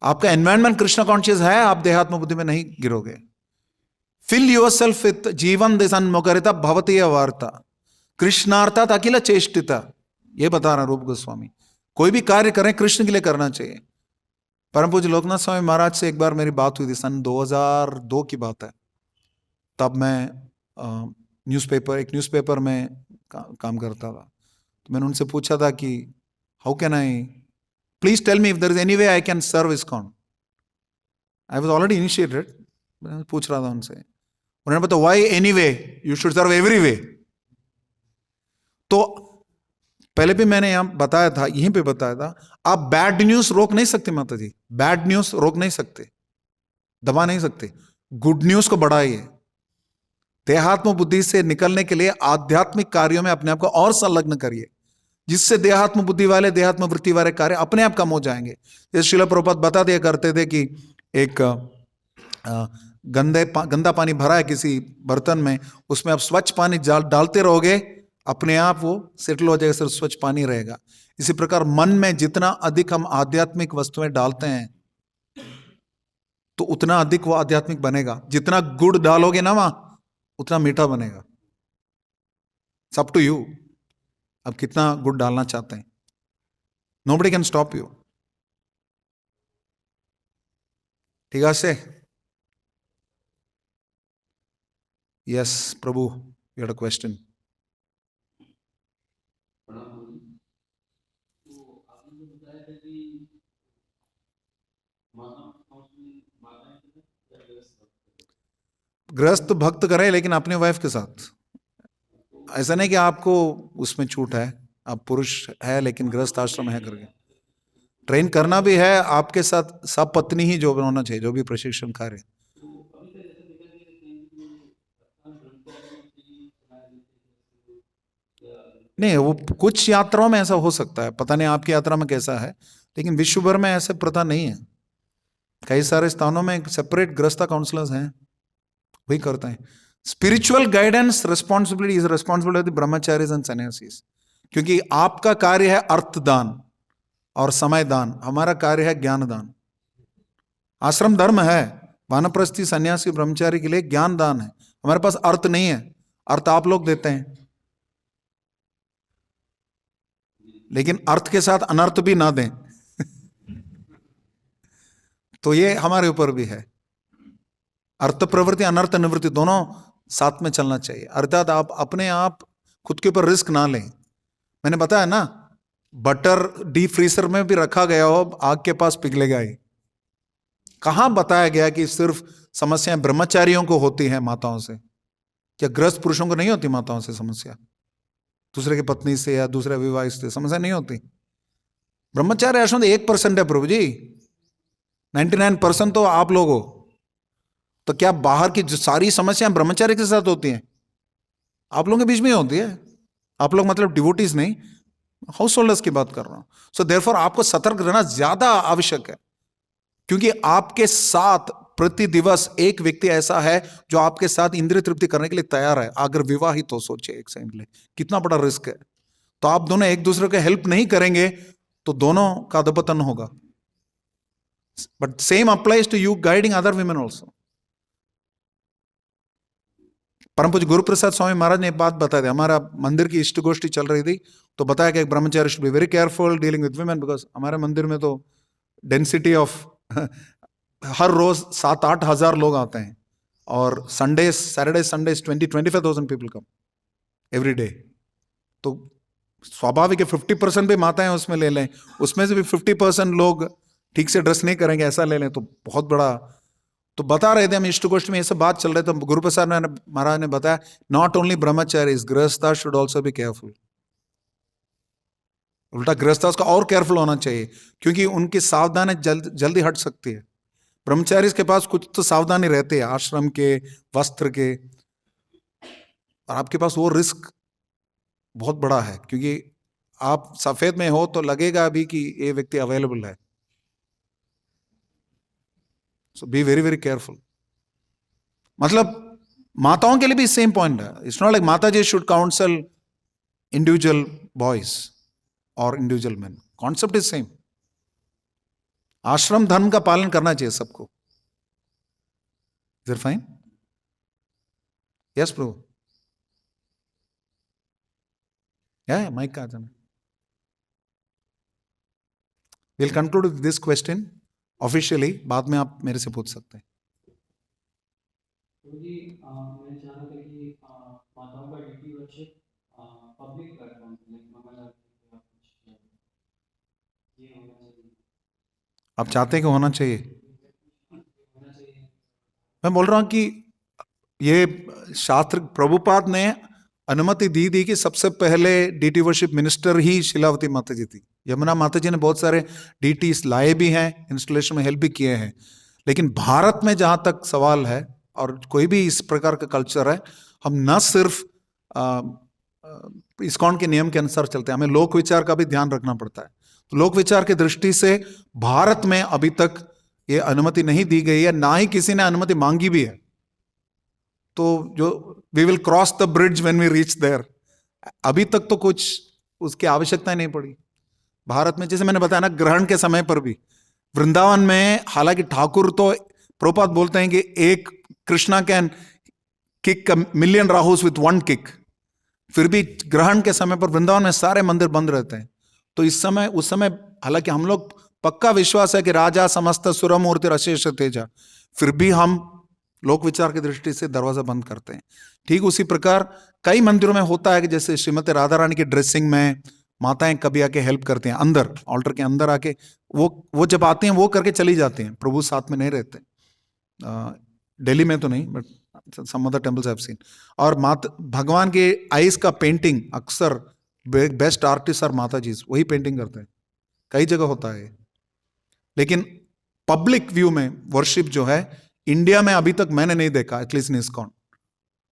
आपका एनवायरनमेंट कृष्णा कॉन्शियस है, आप देहात्म बुद्धि में नहीं गिरोगे। फिल योरसेल्फ विथ जीवन दिसन्मुखरिता भवती वार्ता कृष्णार्थात अखिल चेष्टिता, ये बता रहा रूप गोस्वामी। कोई भी कार्य करें कृष्ण के लिए करना चाहिए। परम पूज्य लोकनाथ स्वामी महाराज से एक बार मेरी बात हुई थी, सन 2002 की बात है। तब मैं एक न्यूज़पेपर में काम करता था। तो मैंने उनसे पूछा था कि how can I, please tell me if there is any way I can serve ISKCON. I was already initiated. मैं पूछ रहा था उनसे, उन्होंने बताया why any way, you should serve every way. तो पहले भी मैंने यहां बताया था, यहीं पे बताया था, आप बैड न्यूज रोक नहीं सकते माता जी, बैड न्यूज रोक नहीं सकते, दबा नहीं सकते। गुड न्यूज को बढ़ाइए। देहात्म बुद्धि से निकलने के लिए आध्यात्मिक कार्यों में अपने आप को और संलग्न करिए, जिससे देहात्म बुद्धि वाले, देहात्म वृत्ति वाले कार्य अपने आप कम हो जाएंगे। जैसे श्रील प्रभुपाद बता दिया करते थे कि एक गंदा पानी भरा है किसी बर्तन में, उसमें आप स्वच्छ पानी डालते रहोगे, अपने आप वो सेटल हो जाएगा, सिर्फ स्वच्छ पानी रहेगा। इसी प्रकार मन में जितना अधिक हम आध्यात्मिक वस्तुएं डालते हैं तो उतना अधिक वो आध्यात्मिक बनेगा। जितना गुड़ डालोगे ना वहां, उतना मीठा बनेगा। सब टू यू, अब कितना गुड़ डालना चाहते हैं। Nobody can stop you. ठीक है से? Yes Prabhu, you had a question. गृहस्थ भक्त करे लेकिन अपने वाइफ के साथ। ऐसा नहीं कि आपको उसमें छूट है, आप पुरुष है लेकिन गृहस्थ आश्रम है करके। ट्रेन करना भी है आपके साथ, सब पत्नी ही जो होना चाहिए, जो भी प्रशिक्षण कार्य। नहीं, वो कुछ यात्राओं में ऐसा हो सकता है, पता नहीं आपकी यात्रा में कैसा है, लेकिन विश्व भर में ऐसे प्रथा नहीं है। कई सारे स्थानों में सेपरेट गृहस्थ काउंसलर्स हैं, वही करते हैं। Spiritual guidance responsibility is responsibility of the brahmacharis and sannyasis, क्योंकि आपका कार्य है अर्थदान और समय दान, हमारा कार्य है ज्ञान दान। आश्रम धर्म है, वानप्रस्थी सन्यासी ब्रह्मचारी के लिए ज्ञान दान है। हमारे पास अर्थ नहीं है, अर्थ आप लोग देते हैं, लेकिन अर्थ के साथ अनर्थ भी ना दें तो ये हमारे ऊपर भी है। अर्थ प्रवृत्ति अनर्थ निवृत्ति दोनों साथ में चलना चाहिए। अर्थात आप अपने आप खुद के ऊपर रिस्क ना लें। मैंने बताया ना, बटर डीप फ्रीजर में भी रखा गया हो, आग के पास पिघलेगा ही। कहां बताया गया कि सिर्फ समस्याएं ब्रह्मचारियों को होती हैं माताओं से? क्या गृहस्थ पुरुषों को नहीं होती माताओं से समस्या? दूसरे की पत्नी से या दूसरे विवाहित से समस्या नहीं होती? ब्रह्मचार्य आश्रम 1% है प्रभु जी, 99% तो आप लोग हो। तो क्या बाहर की जो सारी समस्याएं ब्रह्मचार्य के साथ होती हैं? आप लोगों के बीच में होती है। आप लोग मतलब डिवोटीज नहीं, हाउस होल्डर्स की बात कर रहा हूं। सो देयरफॉर आपको सतर्क रहना ज्यादा आवश्यक है, क्योंकि आपके साथ प्रति दिवस एक व्यक्ति ऐसा है जो आपके साथ इंद्रिय तृप्ति करने के लिए तैयार है। अगर विवाहित हो, सोचिए एक सेकंड के लिए कितना बड़ा रिस्क है। तो आप दोनों एक दूसरे को हेल्प नहीं करेंगे तो दोनों का अधपतन होगा। But same applies to you guiding other women also. परम पूज्य गुरु प्रसाद स्वामी महाराज ने एक बात बता दी। हमारा मंदिर की इष्ट गोष्ठी चल रही थी, तो बताया कि एक ब्रह्मचारी should be very careful dealing with women, because हमारे मंदिर में तो डेंसिटी ऑफ हर रोज 7-8 हजार लोग आते हैं, और Sunday Saturday Sunday 20-25,000 people come every day. तो स्वाभाविक है 50% भी माताएं उसमें ले लें, उसमें से भी 50% लोग ठीक से ड्रेस नहीं करेंगे ऐसा ले लें, तो बहुत बड़ा। तो बता रहे थे हम इष्ट गोष्ठी में ये सब बात चल रहे थे, गुरु प्रसाद महाराज ने बताया not only brahmacharis, गृहस्था should also be careful. उल्टा गृहस्था का और केयरफुल होना चाहिए, क्योंकि उनकी सावधानी जल्दी हट सकती है। ब्रह्मचारी के पास कुछ तो सावधानी रहती है, आश्रम के, वस्त्र के, और आपके पास वो रिस्क बहुत बड़ा है, क्योंकि आप सफेद में हो तो लगेगा अभी कि ये व्यक्ति अवेलेबल है। सो बी वेरी वेरी केयरफुल। मतलब माताओं के लिए भी सेम पॉइंट है। इट्स नॉट लाइक माता ji should counsel individual boys और individual man, concept is same. आश्रम धर्म का पालन करना चाहिए सबको। Is it fine? यस प्रभु। या माइक का जाना। Will conclude with this question officially, बाद में आप मेरे से पूछ सकते हैं। जी मैं चाह रहा था कि माताओं का ड्यूटी वर्शिप पब्लिक प्लेटफॉर्म पे मंगल आरती ये होना चाहिए। आप चाहते हैं कि होना चाहिए? मैं बोल रहा हूं कि ये शास्त्र प्रभुपाद ने अनुमति दी कि सबसे पहले डीटी वर्शिप मिनिस्टर ही शीलावती माता जी थी। यमुना माता जी ने बहुत सारे डीटीज लाए भी हैं, इंस्टॉलेशन में हेल्प भी किए हैं, लेकिन भारत में जहां तक सवाल है, और कोई भी इस प्रकार का कल्चर है, हम न सिर्फ इस्कॉन के नियम के अनुसार चलते हैं, हमें लोक विचार का भी ध्यान रखना पड़ता है। तो लोक विचार की दृष्टि से भारत में अभी तक ये अनुमति नहीं दी गई है, ना ही किसी ने अनुमति मांगी भी है। तो जो we will cross the bridge when we reach there, अभी तक तो कुछ उसकी आवश्यकता नहीं पड़ी। भारत में जैसे मैंने बताया ना, ग्रहण के समय पर भी वृंदावन में, हालांकि ठाकुर तो प्रभुपाद बोलते हैं कि एक Krishna can kick million Rahus with one kick, फिर भी ग्रहण के समय पर वृंदावन में सारे मंदिर बंद रहते हैं। तो इस समय, उस समय, हालांकि हम लोग पक्का विश्वास है कि राजा समस्त सुरमूर्ति अशेष तेजा, फिर भी हम लोक विचार की दृष्टि से दरवाजा बंद करते हैं। ठीक उसी प्रकार कई मंदिरों में होता है कि जैसे श्रीमती राधा रानी की ड्रेसिंग में माताएं कभी आके हेल्प करती हैं, अंदर ऑल्टर के अंदर आके वो जब आती हैं वो करके चली जाती हैं, प्रभु साथ में नहीं रहते। दिल्ली में तो नहीं, but some other temples I have seen. और भगवान के आइस का पेंटिंग अक्सर बेस्ट आर्टिस्ट और माता जी वही पेंटिंग करते हैं, कई जगह होता है। लेकिन पब्लिक व्यू में वर्शिप जो है इंडिया में अभी तक मैंने नहीं देखा, एटलीस्ट इन इस्कॉन,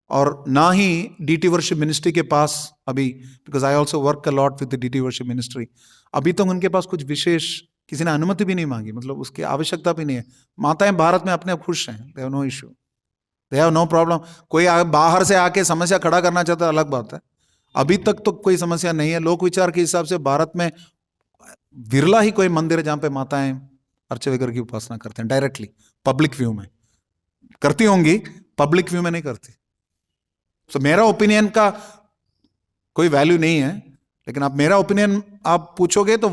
और ना ही डीटी वर्शिप मिनिस्ट्री के पास अभी, because I also work a lot with the deity worship ministry, अभी तक उनके पास कुछ विशेष किसी ने अनुमति भी नहीं मांगी, मतलब उसकी आवश्यकता भी नहीं है। माताएं भारत में अपने खुश हैं, they have no issue, they have no problem. कोई बाहर से आके समस्या खड़ा करना चाहता है, अलग बात है। अभी तक तो कोई समस्या नहीं है। लोक विचार के हिसाब से भारत में विरला ही कोई मंदिर है जहां पे माताएं अर्चे वगैरह की उपासना करते हैं डायरेक्टली, पब्लिक व्यू में करती होंगी, पब्लिक व्यू में नहीं करती। तो मेरा ओपिनियन का कोई वैल्यू नहीं है, लेकिन आप मेरा ओपिनियन आप पूछोगे तो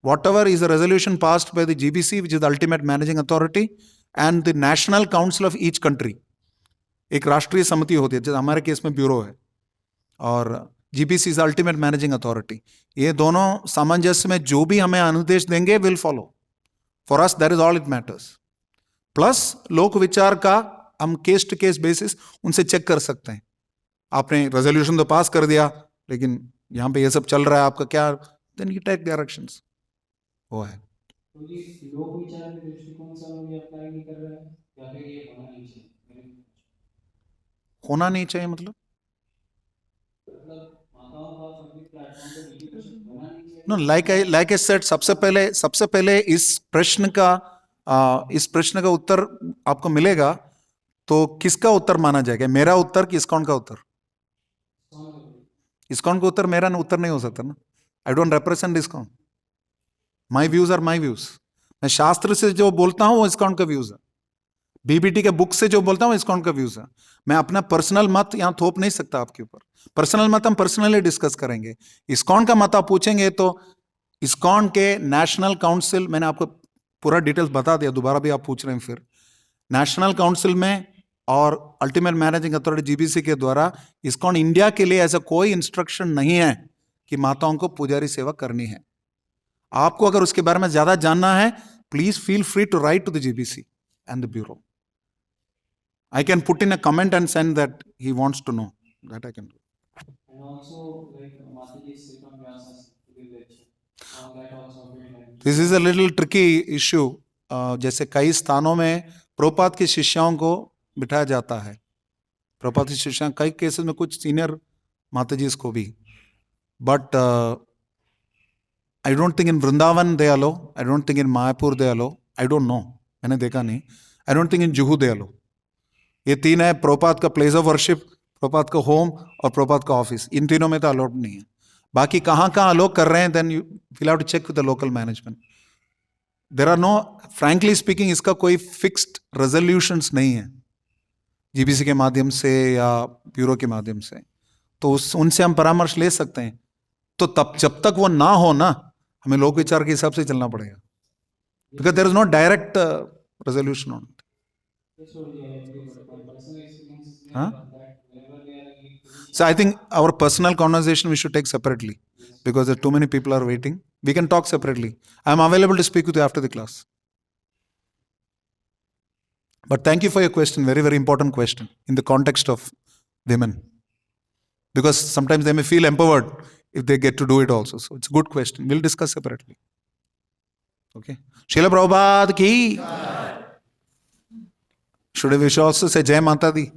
whatever is a resolution passed by the GBC, which is the ultimate managing authority, and the national council of each country, एक राष्ट्रीय समिति होती है, जैसे हमारे केस में ब्यूरो है, और GBC is ultimate managing authority. ये दोनों सामंजस्य में जो भी हमें अनुदेश देंगे will follow. For us that is all it matters. Plus लोक विचार का हम केस टू केस बेसिस उनसे चेक कर सकते हैं। आपने रेजोल्यूशन तो पास कर दिया, लेकिन यहाँ पे ये सब चल रहा है, आपका क्या, देन यू टेक डायरेक्शंस। वो है। तो ये लोक विचार के दृष्टिकोण से हम ये अप्लाई नहीं कर रहे हैं, या फिर ये होना नहीं चाहिए? होना नहीं चाहिए मतलब माताओं का पब्लिक प्लेटफॉर्म पे लीडरशिप होना नहीं चाहिए? नो, लाइक आई सेड, सबसे पहले इस प्रश्न का उत्तर आपको मिलेगा तो किसका उत्तर माना जाएगा, मेरा उत्तर कि इस्कॉन का उत्तर? इस्कॉन का उत्तर मेरा उत्तर नहीं हो सकता ना। I don't represent ISKCON, my views are my views. मैं शास्त्र से जो बोलता हूं वो इस्कॉन का व्यूज है, बीबीटी के बुक से जो बोलता हूं इस्कॉन का व्यूज है। मैं अपना पर्सनल मत यहां थोप नहीं सकता आपके ऊपर। पर्सनल मत हम पर्सनली डिस्कस करेंगे। इस्कॉन का मत आप पूछेंगे तो इस्कॉन के नेशनल काउंसिल, मैंने आपको पूरा डिटेल्स बता दिया, दोबारा भी आप पूछ रहे हैं फिर। नेशनल काउंसिल में और अल्टीमेट मैनेजिंग अथॉरिटी जीबीसी के द्वारा इस्कॉन इंडिया के लिए ऐसा कोई इंस्ट्रक्शन नहीं है कि माताओं को पुजारी सेवा करनी है। आपको अगर उसके बारे में ज्यादा जानना है, please feel free to write to the GBC and the bureau. I can put in a comment and send that he wants to know. That I can do. And also, like Mataji Srikam Vyasa will lecture. That also very nice. This is a little tricky issue. जैसे कई स्थानों में प्रभुपाद की शिष्याओं को बिठाया जाता है। प्रभुपाद की शिष्याएं कई केसेस में कुछ सीनियर माताजीज को भी, but I don't think in Vrindavan they allow. I don't think in Mayapur they allow. I don't know. मैंने देखा नहीं। I don't think in Juhu they allow. ये तीन है, प्रभुपाद का प्लेस ऑफ वर्शिप, प्रभुपाद का होम और प्रभुपाद का ऑफिस, इन तीनों में तो अलाउड नहीं है। बाकी कहाँ अलाउ कर रहे हैं, then you will have to check with the local management. There are no, frankly speaking, इसका कोई फिक्स्ड रेजोल्यूशंस नहीं है जीबीसी के माध्यम से या ब्यूरो के माध्यम से, तो उनसे हम परामर्श ले सकते हैं। तो तब जब तक वो ना हो ना, हमें लोक विचार के हिसाब से चलना पड़ेगा, because there is no direct resolution on it. Huh? So I think our personal conversation we should take separately, because there are too many people are waiting. We can talk separately. I am available to speak with you after the class. But thank you for your question, very, very important question in the context of women, because sometimes they may feel empowered if they get to do it also. So it's a good question. We'll discuss separately. Okay. Srila Prabhupada ki. Should I wish also say Jai Mata Di?